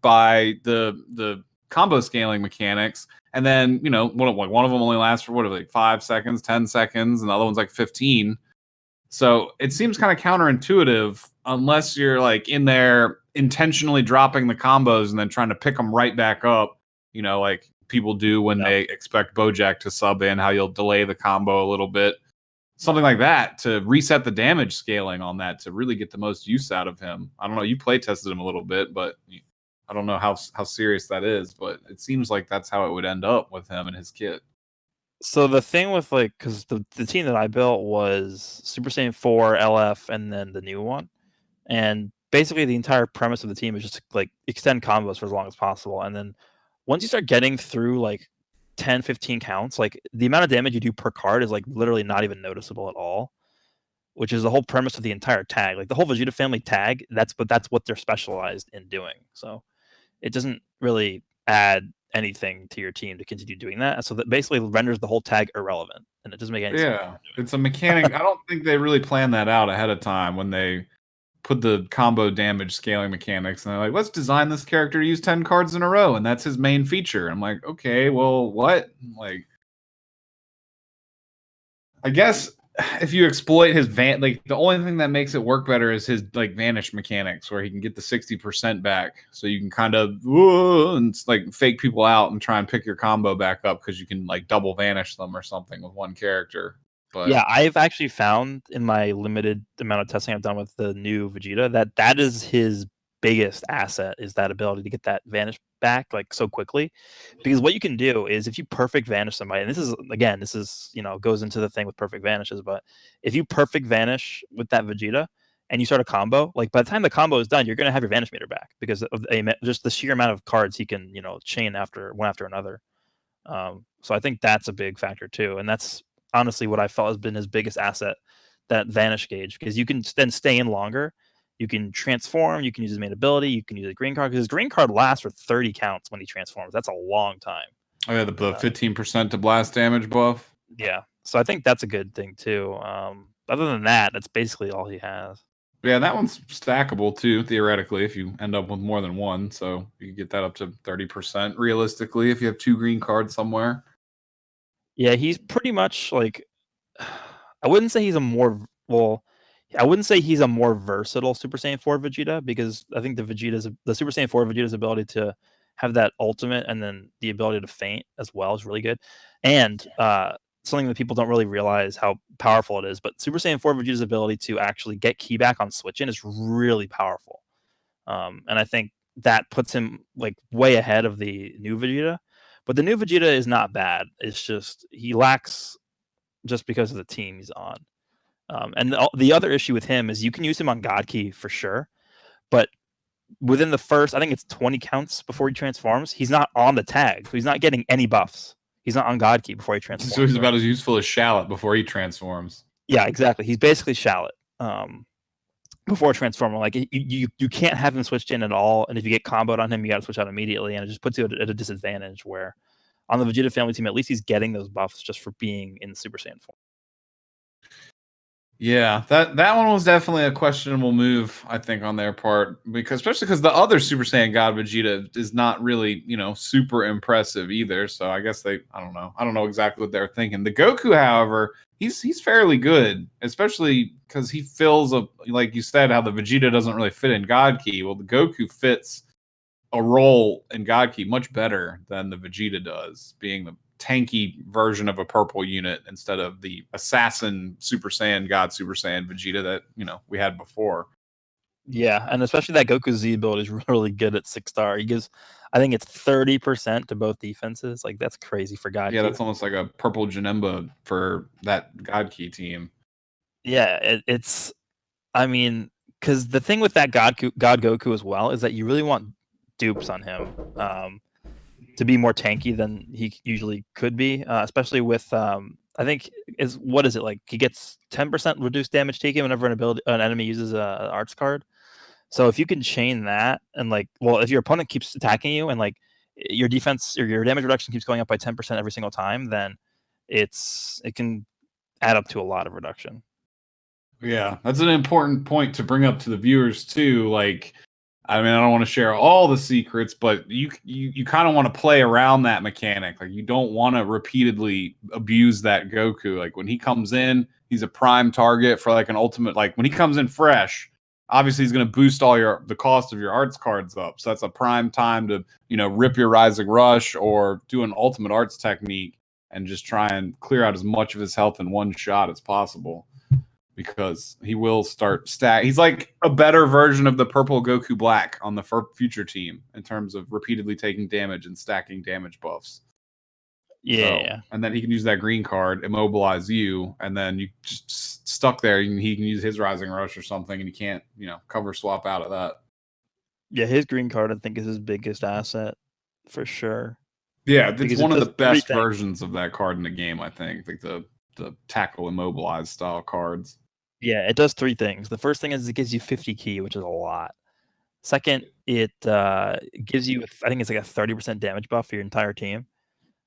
by the combo scaling mechanics. And then, one of them only lasts for like 5 seconds, 10 seconds, and the other one's like 15. So it seems kind of counterintuitive unless you're like in there intentionally dropping the combos and then trying to pick them right back up, like people do when they expect Bojack to sub in, how you'll delay the combo a little bit. Something like that to reset the damage scaling on that to really get the most use out of him. I don't know. You play tested him a little bit, but I don't know how serious that is, but it seems like that's how it would end up with him and his kit. So the thing with because the team that I built was Super Saiyan 4, LF, and then the new one. And basically the entire premise of the team is just to extend combos for as long as possible. And then once you start getting through like 10, 15 counts, like the amount of damage you do per card is like literally not even noticeable at all, which is the whole premise of the entire tag. Like the whole Vegeta family tag, that's what they're specialized in doing. So it doesn't really add anything to your team to continue doing that. So that basically renders the whole tag irrelevant, and it doesn't make any sense. Yeah, it's a mechanic. I don't think they really planned that out ahead of time when they put the combo damage scaling mechanics, and they're like, let's design this character to use 10 cards in a row, and that's his main feature. I'm like, okay, well, what? Like, I guess if you exploit his the only thing that makes it work better is his vanish mechanics, where he can get the 60% back, so you can kind of and fake people out and try and pick your combo back up because you can double vanish them or something with one character. But yeah, I've actually found in my limited amount of testing I've done with the new Vegeta that is his biggest asset, is that ability to get that vanish back so quickly. Because what you can do is if you perfect vanish somebody, and this is goes into the thing with perfect vanishes, but if you perfect vanish with that Vegeta and you start a combo, by the time the combo is done, you're going to have your vanish meter back because of just the sheer amount of cards he can chain one after another. So I think that's a big factor too, and that's honestly what I felt has been his biggest asset, that vanish gauge, because you can then stay in longer, you can transform, you can use his main ability, you can use a green card, because his green card lasts for 30 counts when he transforms. That's a long time. Oh yeah, the 15% to blast damage buff. Yeah, so I think that's a good thing too. Other than that, that's basically all he has. Yeah, that one's stackable too, theoretically, if you end up with more than one. So you can get that up to 30% realistically if you have 2 green cards somewhere. Yeah, he's pretty much I wouldn't say he's a more versatile Super Saiyan 4 Vegeta, because I think the Super Saiyan 4 Vegeta's ability to have that ultimate and then the ability to feint as well is really good. And something that people don't really realize how powerful it is, but Super Saiyan 4 Vegeta's ability to actually get ki back on switch-in is really powerful. And I think that puts him way ahead of the new Vegeta. But the new Vegeta is not bad. It's just he lacks, just because of the team he's on. And the other issue with him is you can use him on God Key for sure, but within the first, I think it's 20 counts before he transforms, he's not on the tag, so he's not getting any buffs. He's not on God Key before he transforms. So he's about as useful as Shallot before he transforms. Yeah, exactly. He's basically Shallot before transforming. Like you can't have him switched in at all, and if you get comboed on him, you got to switch out immediately, and it just puts you at a disadvantage. Where on the Vegeta family team, at least he's getting those buffs just for being in Super Saiyan form. Yeah, that one was definitely a questionable move, I think, on their part, especially because the other Super Saiyan God Vegeta is not really, super impressive either. So I guess I don't know exactly what they're thinking. The Goku, however, he's fairly good, especially because he fills like you said, how the Vegeta doesn't really fit in God Key. Well, the Goku fits a role in God Key much better than the Vegeta does, being the tanky version of a purple unit instead of the assassin Super Saiyan God Super Saiyan Vegeta that we had before. Yeah, and especially that Goku Z ability is really good at 6-star. He gives, I think it's 30% to both defenses. Like that's crazy for God. Yeah, that's almost like a purple Janemba for that God Key team. Yeah, it's. I mean, because the thing with that God Goku as well is that you really want dupes on him. To be more tanky than he usually could be, especially with I think what is it like? He gets 10% reduced damage taken whenever an enemy uses an arts card. So if you can chain that and if your opponent keeps attacking you and your defense or your damage reduction keeps going up by 10% every single time, then it can add up to a lot of reduction. Yeah, that's an important point to bring up to the viewers too. I don't want to share all the secrets, but you kind of want to play around that mechanic. Like you don't want to repeatedly abuse that Goku. Like when he comes in, he's a prime target for an ultimate. Like when he comes in fresh, obviously he's going to boost the cost of your arts cards up. So that's a prime time to rip your Rising Rush or do an ultimate arts technique and just try and clear out as much of his health in one shot as possible. Because he will start stack. He's like a better version of the purple Goku Black on the future team in terms of repeatedly taking damage and stacking damage buffs. Yeah. So, and then he can use that green card, immobilize you, and then you just stuck there. He can use his Rising Rush or something, and you can't, cover swap out of that. Yeah, his green card I think is his biggest asset for sure. Yeah, it's one of the best versions of that card in the game. I think like the tackle immobilize style cards. Yeah, it does 3 things. The first thing is it gives you 50 ki, which is a lot. Second, it gives you, I think it's like a 30% damage buff for your entire team.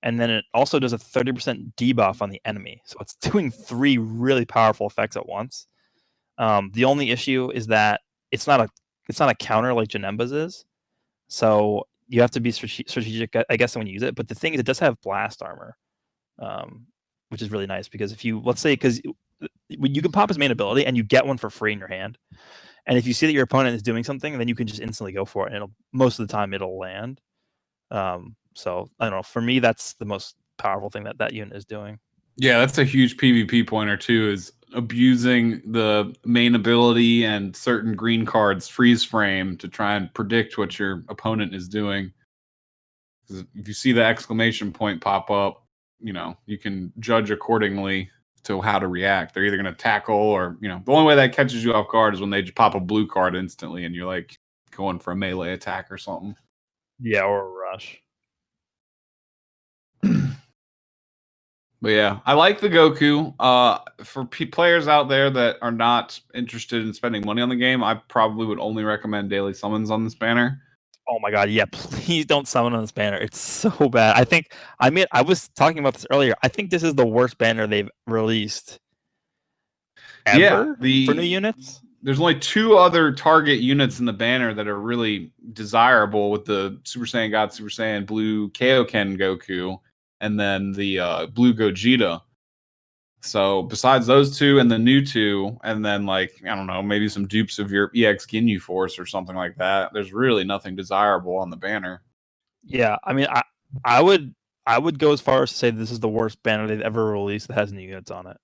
And then it also does a 30% debuff on the enemy. So it's doing 3 really powerful effects at once. The only issue is that it's not a counter like Janemba's is. So you have to be strategic, I guess, when you use it. But the thing is, it does have blast armor, which is really nice because because you can pop his main ability and you get one for free in your hand. And if you see that your opponent is doing something, then you can just instantly go for it. And most of the time it'll land. So I don't know. For me, that's the most powerful thing that unit is doing. Yeah, that's a huge PvP pointer too, is abusing the main ability and certain green cards freeze frame to try and predict what your opponent is doing. If you see the exclamation point pop up, you can judge accordingly to how to react. They're either going to tackle or, the only way that catches you off guard is when they just pop a blue card instantly and you're going for a melee attack or something. Yeah, or a rush. But yeah, I like the Goku. For players out there that are not interested in spending money on the game, I probably would only recommend daily summons on this banner. Oh my god, yeah, please don't summon on this banner. It's so bad. I was talking about this earlier. I think this is the worst banner they've released ever for new units. There's only 2 other target units in the banner that are really desirable with the Super Saiyan God Super Saiyan Blue Kaioken Goku and then the Blue Gogeta. So besides those 2 and the new 2, and then I don't know, maybe some dupes of your EX Ginyu Force or something like that, there's really nothing desirable on the banner. Yeah, I mean, I would go as far as to say this is the worst banner they've ever released that has new units on it.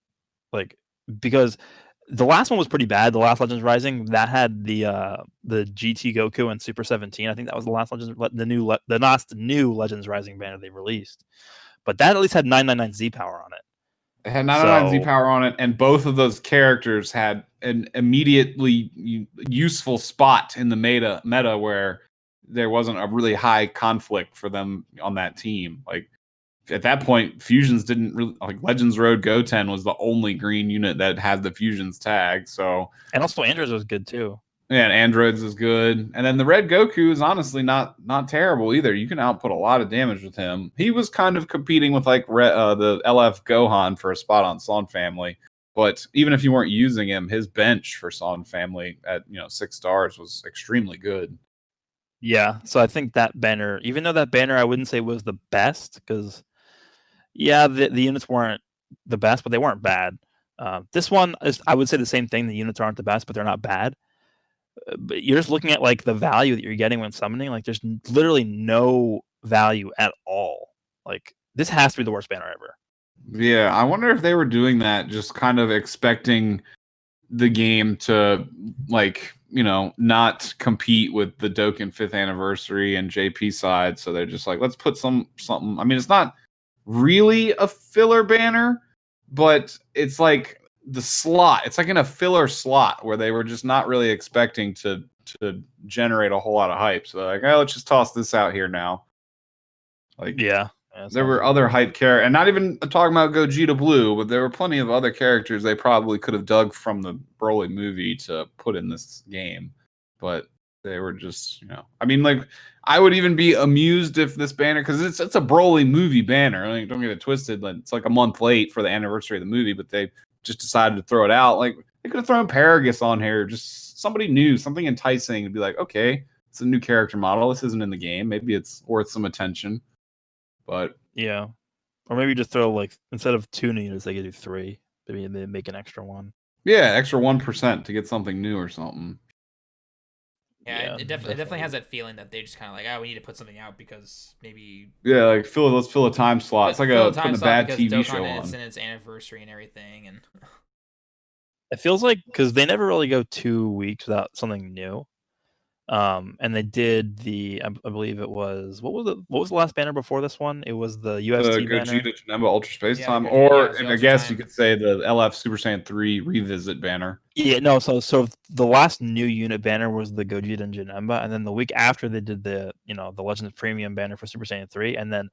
Because the last one was pretty bad. The last Legends Rising that had the GT Goku and Super 17. I think that was the last the last new Legends Rising banner they released. But that at least had 999 Z power on it. It had 909 Z power on it, and both of those characters had an immediately useful spot in the meta where there wasn't a really high conflict for them on that team. Like at that point, fusions didn't really like Legends Road Goten was the only green unit that had the fusions tag. So and also Androids was good too. Yeah, and Androids is good, and then the Red Goku is honestly not terrible either. You can output a lot of damage with him. He was kind of competing with like the LF Gohan for a spot on Son Family, but even if you weren't using him, his bench for Son Family at 6 stars was extremely good. Yeah, so I think that banner, even though that banner I wouldn't say was the best, because the units weren't the best, but they weren't bad. This one is, I would say the same thing. The units aren't the best, but they're not bad. But you're just looking at like the value that you're getting when summoning. Like there's literally no value at all. Like this has to be the worst banner ever. Yeah, I wonder if they were doing that just kind of expecting the game to like not compete with the Dokkan 5th anniversary and JP side, so they're just like, let's put something. I mean, it's not really a filler banner, but it's like the slot. It's like in a filler slot where they were just not really expecting to generate a whole lot of hype. So they're like, oh, let's just toss this out here now. Like, yeah, there were other hype characters, and not even talking about Gogeta Blue, but there were plenty of other characters they probably could have dug from the Broly movie to put in this game. But they were just, I mean, like, I would even be amused if this banner, because it's a Broly movie banner. I mean, don't get it twisted. Like, it's like a month late for the anniversary of the movie, but they just decided to throw it out. Like, they could have thrown Paragus on here, just somebody new, something enticing to be like, okay, it's a new character model. This isn't in the game. Maybe it's worth some attention. But yeah, or maybe just throw like, instead of 2 new units, they could do 3. Maybe they make an extra one. Yeah, extra 1% to get something new or something. Yeah, it definitely has that feeling that they just kind of like, we need to put something out because maybe. Yeah, like let's fill a time slot. It's like putting a bad TV Dokkan show on. It's in its anniversary and everything, and it feels like because they never really go 2 weeks without something new. And they did I believe it was what was the last banner before this one? It was the UST banner. Gogeta Janemba Ultra Space Time, or I guess you could say the LF Super Saiyan 3 revisit banner. Yeah, no. So the last new unit banner was the Gogeta and Janemba, and then the week after they did the the Legends Premium banner for Super Saiyan 3, and then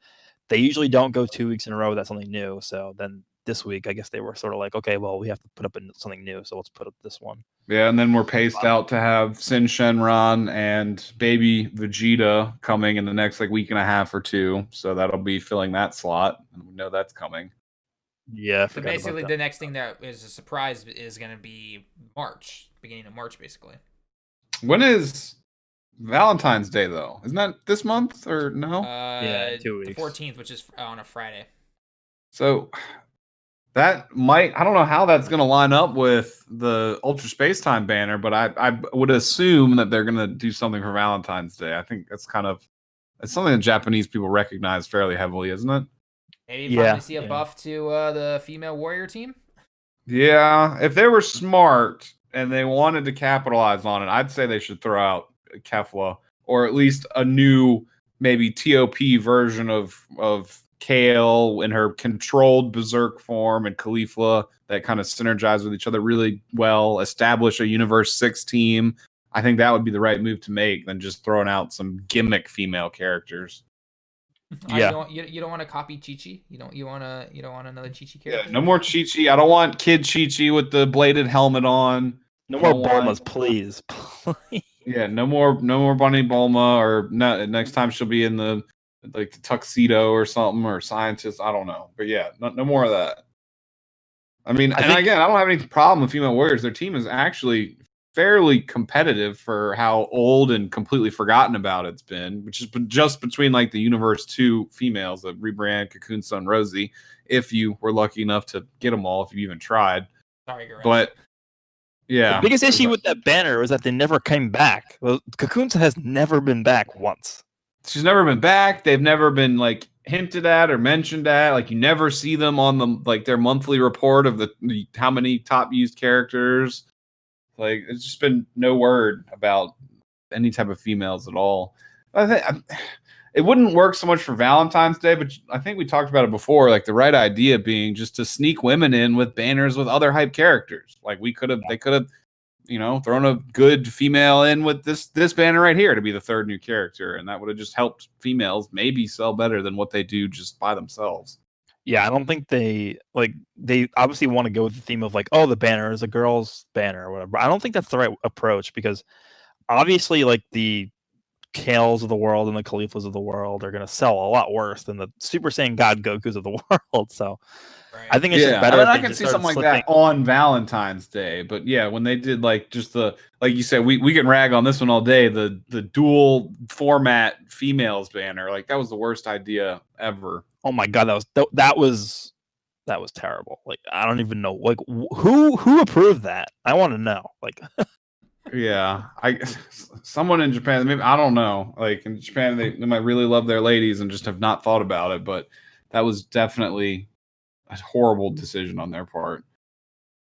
they usually don't go 2 weeks in a row without something new. So then this week, I guess they were sort of like, okay, well, we have to put up something new, so let's put up this one. Yeah, and then we're paced out to have Sin Shenron and Baby Vegeta coming in the next like week and a half or 2. So that'll be filling that slot, and we know that's coming. Yeah. So basically, the next thing that is a surprise is going to be March, beginning of March, basically. When is Valentine's Day though? Isn't that this month or no? Yeah, 2 weeks. The 14th, which is on a Friday. So that might, I don't know how that's going to line up with the Ultra Space Time banner, but I would assume that they're going to do something for Valentine's Day. I think it's something that Japanese people recognize fairly heavily, isn't it? Maybe finally see a buff to the female warrior team? Yeah, if they were smart and they wanted to capitalize on it, I'd say they should throw out Kefla, or at least a new, maybe TOP version of Kale in her controlled berserk form and Caulifla that kind of synergize with each other really well, establish a Universe 6 team. I think that would be the right move to make than just throwing out some gimmick female characters. Yeah. You don't want to copy Chi-Chi? You don't want another Chi-Chi character? Yeah, no more Chi-Chi. I don't want Kid Chi-Chi with the bladed helmet on. No more Bulmas, please. Yeah, no more Bunny Bulma, or next time she'll be in the tuxedo or something, or scientist. I don't know, but yeah, no more of that. I mean, again, I don't have any problem with female warriors. Their team is actually fairly competitive for how old and completely forgotten about it's been, which is just between like the Universe 2 females, the Rebrand, Cocoon Sun, Rosie, if you were lucky enough to get them all, if you even tried. Sorry, Garage. But yeah, the biggest issue with that banner was that they never came back. Well, Cocoon has never been back once. She's never been back. They've never been like hinted at or mentioned at. Like, you never see them on the their monthly report of the how many top used characters. Like, it's just been no word about any type of females at all. I think it wouldn't work so much for Valentine's Day, but I think we talked about it before. Like the right idea being just to sneak women in with banners with other hype characters. Like they could have, thrown a good female in with this banner right here to be the third new character, and that would have just helped females maybe sell better than what they do just by themselves. Yeah, I don't think they obviously want to go with the theme of like, oh, the banner is a girl's banner or whatever. I don't think that's the right approach because obviously like the Kales of the world and the Khalifas of the world are going to sell a lot worse than the Super Saiyan God Gokus of the world. So I think it's just better. I can see something like that on Valentine's Day, but yeah, when they did like just like you said, we can rag on this one all day. The dual format females banner, like that was the worst idea ever. Oh my god, that was terrible. Like I don't even know like who approved that. I want to know. Like yeah, someone in Japan, maybe I don't know. Like in Japan, they might really love their ladies and just have not thought about it, but that was definitely a horrible decision on their part.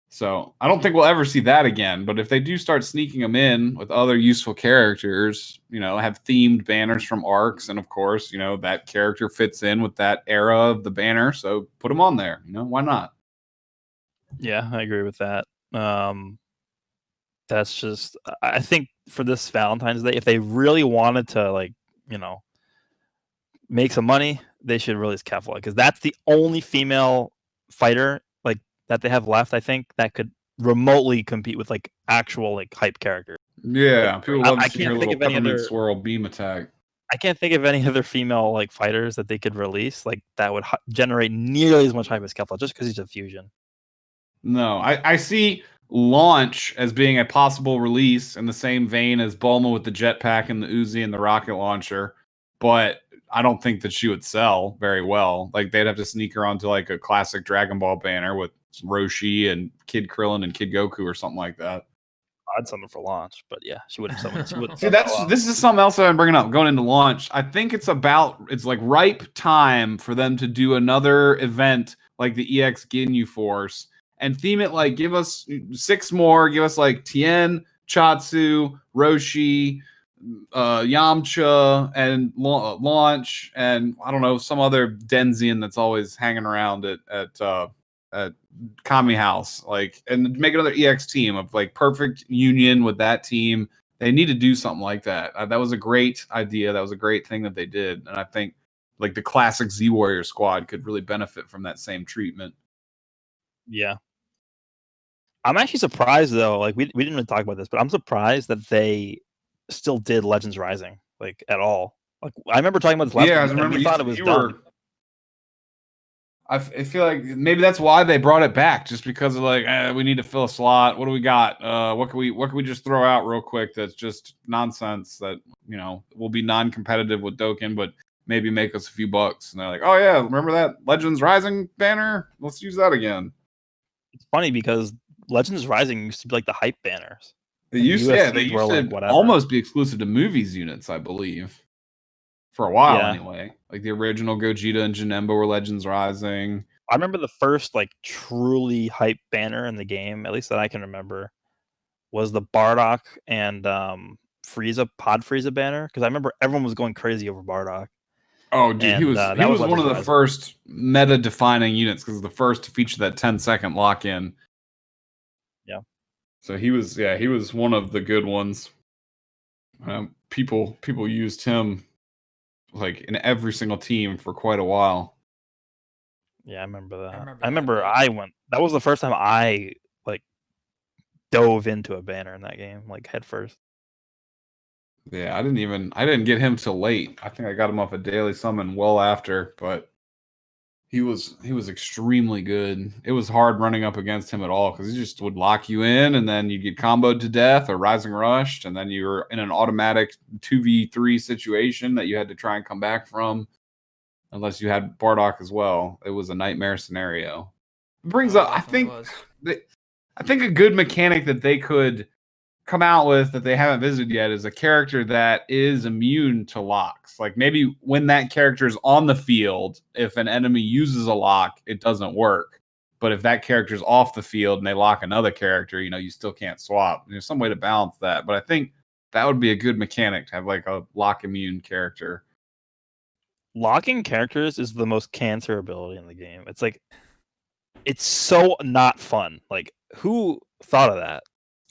So I don't think we'll ever see that again. But if they do start sneaking them in with other useful characters, have themed banners from arcs, and of course, that character fits in with that era of the banner, so put them on there. Why not? Yeah, I agree with that. That's just, I think for this Valentine's Day, if they really wanted to make some money, they should release Kefla because that's the only female fighter like that they have left. I think that could remotely compete with like actual like hype characters. Yeah, people love to see can't her think little of any peppermint other swirl beam attack. I can't think of any other female like fighters that they could release like that would generate nearly as much hype as Kefla just because he's a fusion. No, I see Launch as being a possible release in the same vein as Bulma with the jetpack and the Uzi and the rocket launcher, but I don't think that she would sell very well. Like they'd have to sneak her onto like a classic Dragon Ball banner with Roshi and Kid Krillin and Kid Goku or something like that. I'd summon for Launch, but yeah, she wouldn't summon. She wouldn't. See, this is something else that I'm bringing up. Going into Launch, I think it's like ripe time for them to do another event like the EX Ginyu Force and theme it like give us 6 more, give us like Tien, Chatsu, Roshi, Yamcha, and Launch, and I don't know, some other Denzian that's always hanging around at Kami House, like, and make another EX team of like perfect union with that team. They need to do something like that. That was a great idea. That was a great thing that they did, and I think like the classic Z Warrior squad could really benefit from that same treatment. Yeah. I'm actually surprised though. Like we didn't really talk about this, but I'm surprised that they still did Legends Rising like at all. Like I remember talking about this last. Yeah, week, I remember we thought it was done. I feel like maybe that's why they brought it back, just because of like we need to fill a slot. What do we got? What can we just throw out real quick? That's just nonsense that will be non-competitive with Dokkan, but maybe make us a few bucks. And they're like, oh yeah, remember that Legends Rising banner? Let's use that again. It's funny because Legends Rising used to be like the hype banners. They used to almost be exclusive to movies units, I believe. For a while, anyway. Like the original Gogeta and Janemba were Legends Rising. I remember the first like truly hype banner in the game, at least that I can remember, was the Bardock and Frieza, Pod Frieza banner. Because I remember everyone was going crazy over Bardock. Oh, dude, he was one of the first meta-defining units because the first to feature that 10-second lock-in. Yeah. So he was one of the good ones. People used him like in every single team for quite a while. Yeah, I remember that. I remember that was the first time I like dove into a banner in that game, like head first. Yeah, I didn't get him till late. I think I got him off a daily summon well after, but he was extremely good. It was hard running up against him at all because he just would lock you in, and then you get comboed to death or rising rushed, and then you were in an automatic 2v3 situation that you had to try and come back from, unless you had Bardock as well. It was a nightmare scenario. It brings up, I think a good mechanic that they could come out with that they haven't visited yet is a character that is immune to locks. Like maybe when that character is on the field, if an enemy uses a lock, it doesn't work. But if that character is off the field and they lock another character, you still can't swap. There's some way to balance that. But I think that would be a good mechanic to have like a lock immune character. locking characters is the most cancer ability in the game. It's like, it's so not fun. Like, who thought of that?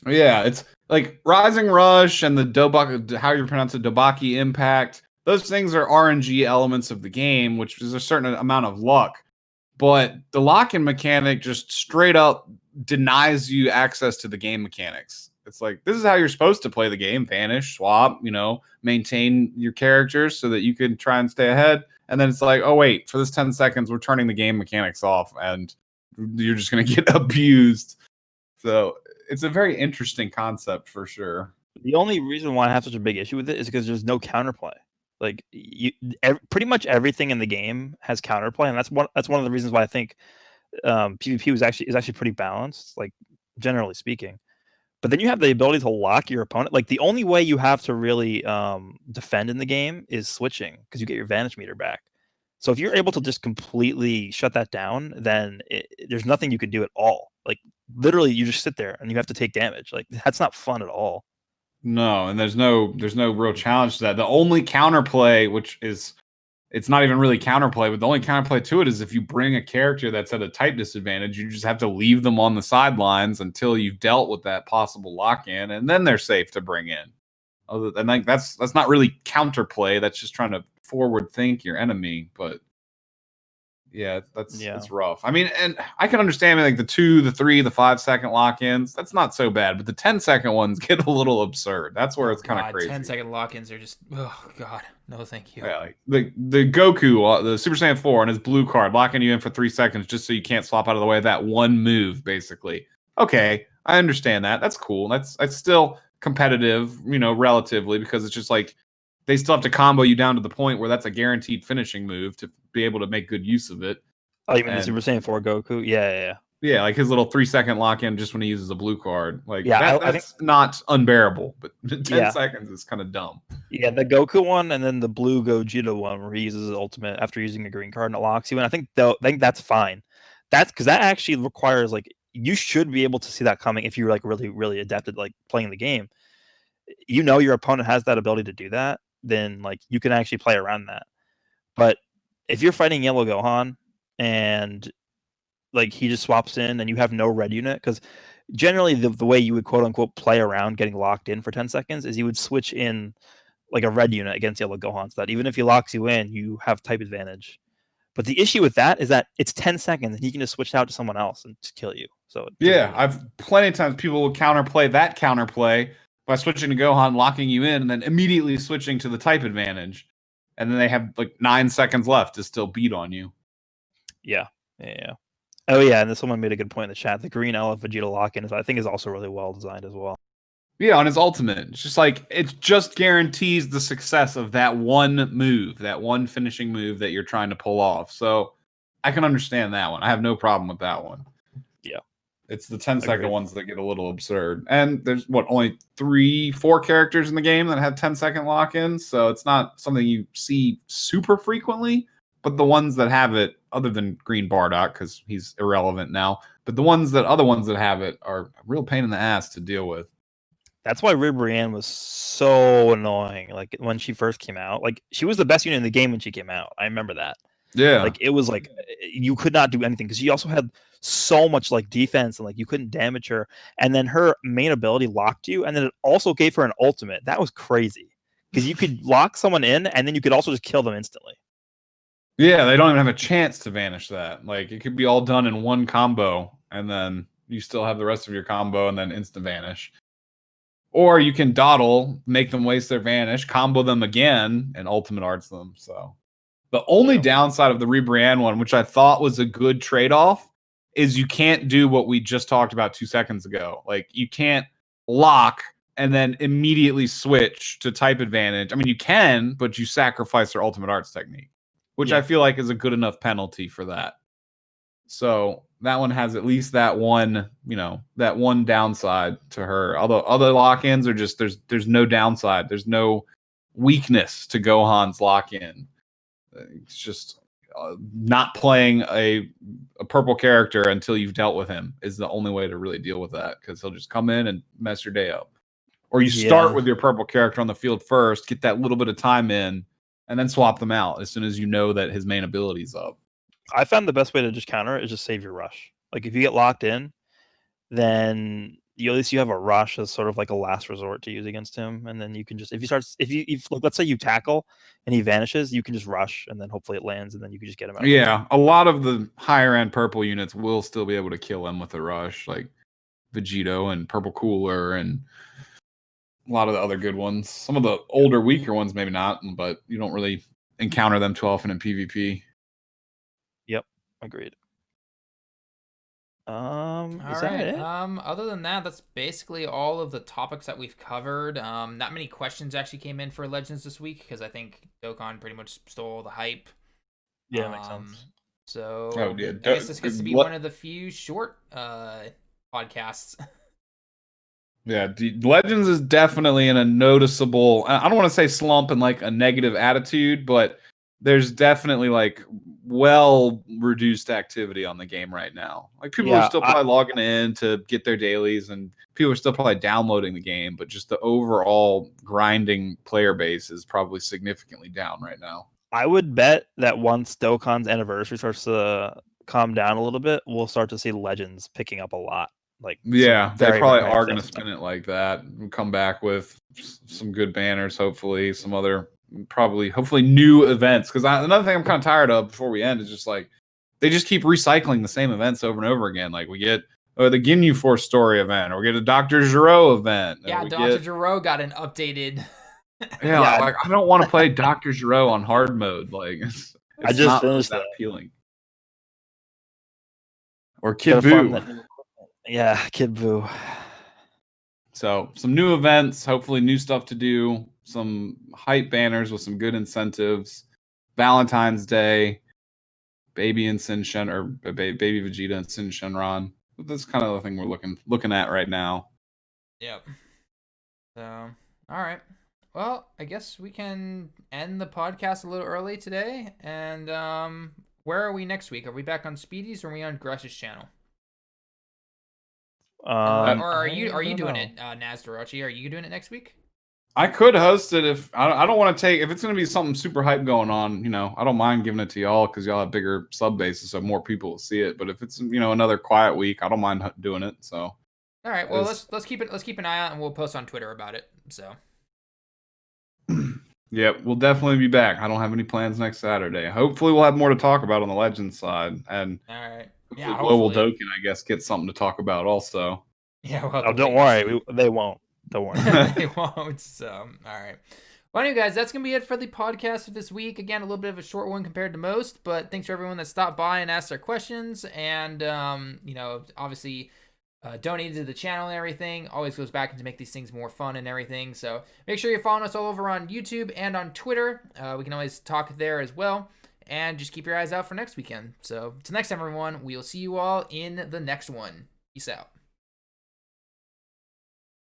Yeah, it's like Rising Rush and the Dobaki, how you pronounce it, Dobaki Impact. Those things are RNG elements of the game, which is a certain amount of luck. But the lock-in mechanic just straight up denies you access to the game mechanics. It's like, this is how you're supposed to play the game: vanish, swap, maintain your characters so that you can try and stay ahead. And then it's like, oh wait, for this 10 seconds, we're turning the game mechanics off, and you're just going to get abused. So it's a very interesting concept for sure. The only reason why I have such a big issue with it is because there's no counterplay. Like, pretty much everything in the game has counterplay, and that's one of the reasons why I think PvP is actually pretty balanced, like, generally speaking. But then you have the ability to lock your opponent. Like, the only way you have to really defend in the game is switching, because you get your Vanish meter back. So if you're able to just completely shut that down, then there's nothing you can do at all. Like, literally, you just sit there and you have to take damage. Like, that's not fun at all. No, and there's no real challenge to that. The only counterplay, which is, it's not even really counterplay, but the only counterplay to it is if you bring a character that's at a type disadvantage, you just have to leave them on the sidelines until you've dealt with that possible lock-in, and then they're safe to bring in. And like, that's not really counterplay. That's just trying to forward think your enemy. But yeah, it's rough. I mean, and I can understand like the 2, the 3, the 5 second lock-ins. That's not so bad, but the 10-second ones get a little absurd. That's where it's kind of crazy. 10-second lock-ins are just, oh god, no thank you. Yeah, like the Goku, the Super Saiyan 4 on his blue card, locking you in for 3 seconds just so you can't swap out of the way of that one move, basically. Okay, I understand that. That's cool. That's still competitive, relatively, because it's just like they still have to combo you down to the point where that's a guaranteed finishing move to be able to make good use of it. Oh, you mean the Super Saiyan 4 Goku? Yeah. Yeah, like his little 3-second lock-in just when he uses a blue card. Like, yeah, that's I think, not unbearable, but 10 seconds is kind of dumb. Yeah, the Goku one and then the blue Gogeta one where he uses his ultimate after using a green card and it locks you in. I think that's fine. That's because that actually requires, like, you should be able to see that coming if you're like really, really adept at like playing the game. Your opponent has that ability to do that, then like you can actually play around that. But if you're fighting Yellow Gohan and like he just swaps in and you have no red unit, because generally the way you would quote unquote play around getting locked in for 10 seconds is you would switch in like a red unit against Yellow Gohan, so that even if he locks you in, you have type advantage. But the issue with that is that it's 10 seconds and he can just switch out to someone else and just kill you. So yeah, I've plenty of times people will counterplay that counterplay by switching to Gohan, locking you in, and then immediately switching to the type advantage. And then they have like 9 seconds left to still beat on you. Yeah. Oh yeah, and someone made a good point in the chat. The green L of Vegeta lock-in I think is also really well designed as well. Yeah, on his ultimate. It's just like, it just guarantees the success of that one move, that one finishing move that you're trying to pull off. So I can understand that one. I have no problem with that one. Yeah. It's the 10-second ones that get a little absurd. And there's only 3-4 characters in the game that have 10-second lock-ins, so it's not something you see super frequently. But the ones that have it, other than Green Bardock, because he's irrelevant now, but the other ones that have it are a real pain in the ass to deal with. That's why Ribrianne was so annoying. Like, when she first came out, like, she was the best unit in the game when she came out. I remember that. Yeah. Like, it was like you could not do anything because she also had so much like defense and like you couldn't damage her. And then her main ability locked you, and then it also gave her an ultimate. That was crazy because you could lock someone in and then you could also just kill them instantly. Yeah, they don't even have a chance to vanish that. Like, it could be all done in one combo, and then you still have the rest of your combo and then instant vanish. Or you can dawdle, make them waste their vanish, combo them again, and ultimate arts them. So the only downside of the Ribrianne one, which I thought was a good trade-off, is you can't do what we just talked about 2 seconds ago. Like, you can't lock and then immediately switch to type advantage. I mean, you can, but you sacrifice their ultimate arts technique, which I feel like is a good enough penalty for that. So that one has at least that one, that one downside to her. Although other lock-ins are just, there's no downside. There's no weakness to Gohan's lock-in. It's just not playing a purple character until you've dealt with him is the only way to really deal with that, because he'll just come in and mess your day up. Or you start with your purple character on the field first, get that little bit of time in, and then swap them out as soon as you know that his main ability's up. I found the best way to just counter it is just save your rush. Like if you get locked in, then at least you have a rush as sort of like a last resort to use against him, and then you can just if like, let's say you tackle and he vanishes, you can just rush and then hopefully it lands and then you can just get him out. Yeah, a lot of the higher end purple units will still be able to kill him with a rush, like Vegito and Purple Cooler and a lot of the other good ones. Some of the older, weaker ones maybe not, but you don't really encounter them too often in PvP. Yep, agreed. All right. Other than that, that's basically all of the topics that we've covered. Not many questions actually came in for Legends this week because I think Dokkan pretty much stole the hype. Yeah, makes sense. So yeah, I guess this gets to be one of the few short podcasts. Yeah, Legends is definitely in a noticeable, I don't want to say slump and like a negative attitude, but there's definitely like well reduced activity on the game right now. Like people are still probably logging in to get their dailies and people are still probably downloading the game, but just the overall grinding player base is probably significantly down right now. I would bet that once Dokkan's anniversary starts to calm down a little bit, we'll start to see Legends picking up a lot. Like yeah, they probably are going to spin it like that. We'll come back with some good banners, hopefully, some other hopefully new events. Because another thing I'm kind of tired of before we end is just like they just keep recycling the same events over and over again. Like we get the Ginyu Force story event, or we get a Dr. Gero event. Yeah, Dr. Gero got an updated. Yeah, like I don't want to play Dr. Gero on hard mode. Like it's I just not finished that that. appealing. Or Kid Buu. Yeah, Kid Buu. So some new events, hopefully new stuff to do, some hype banners with some good incentives, Valentine's Day, Baby and Sin Shen or Baby Vegeta and Sin Shenron. That's kind of the thing we're looking at right now. Yep. So, all right. Well, I guess we can end the podcast a little early today. And where are we next week? Are we back on Speedy's or are we on Gresh's channel? Or are you doing it, Nazdorochi? Are you doing it next week? I could host it if I don't want to take if it's going to be something super hype going on. You know, I don't mind giving it to y'all because y'all have bigger sub bases, so more people will see it. But if it's another quiet week, I don't mind doing it. So all right, well let's keep an eye out and we'll post on Twitter about it. So yeah, we'll definitely be back. I don't have any plans next Saturday. Hopefully, we'll have more to talk about on the Legends side and. All right. Yeah, Global Dokkan, I guess, get something to talk about also. Yeah, well, don't worry, they won't. Don't worry, they won't. So, all right. Well, anyway, guys, that's gonna be it for the podcast for this week. Again, a little bit of a short one compared to most, but thanks for everyone that stopped by and asked their questions, and obviously donated to the channel and everything. Always goes back to make these things more fun and everything. So make sure you're following us all over on YouTube and on Twitter. We can always talk there as well. And just keep your eyes out for next weekend. So, until next time, everyone, we'll see you all in the next one. Peace out.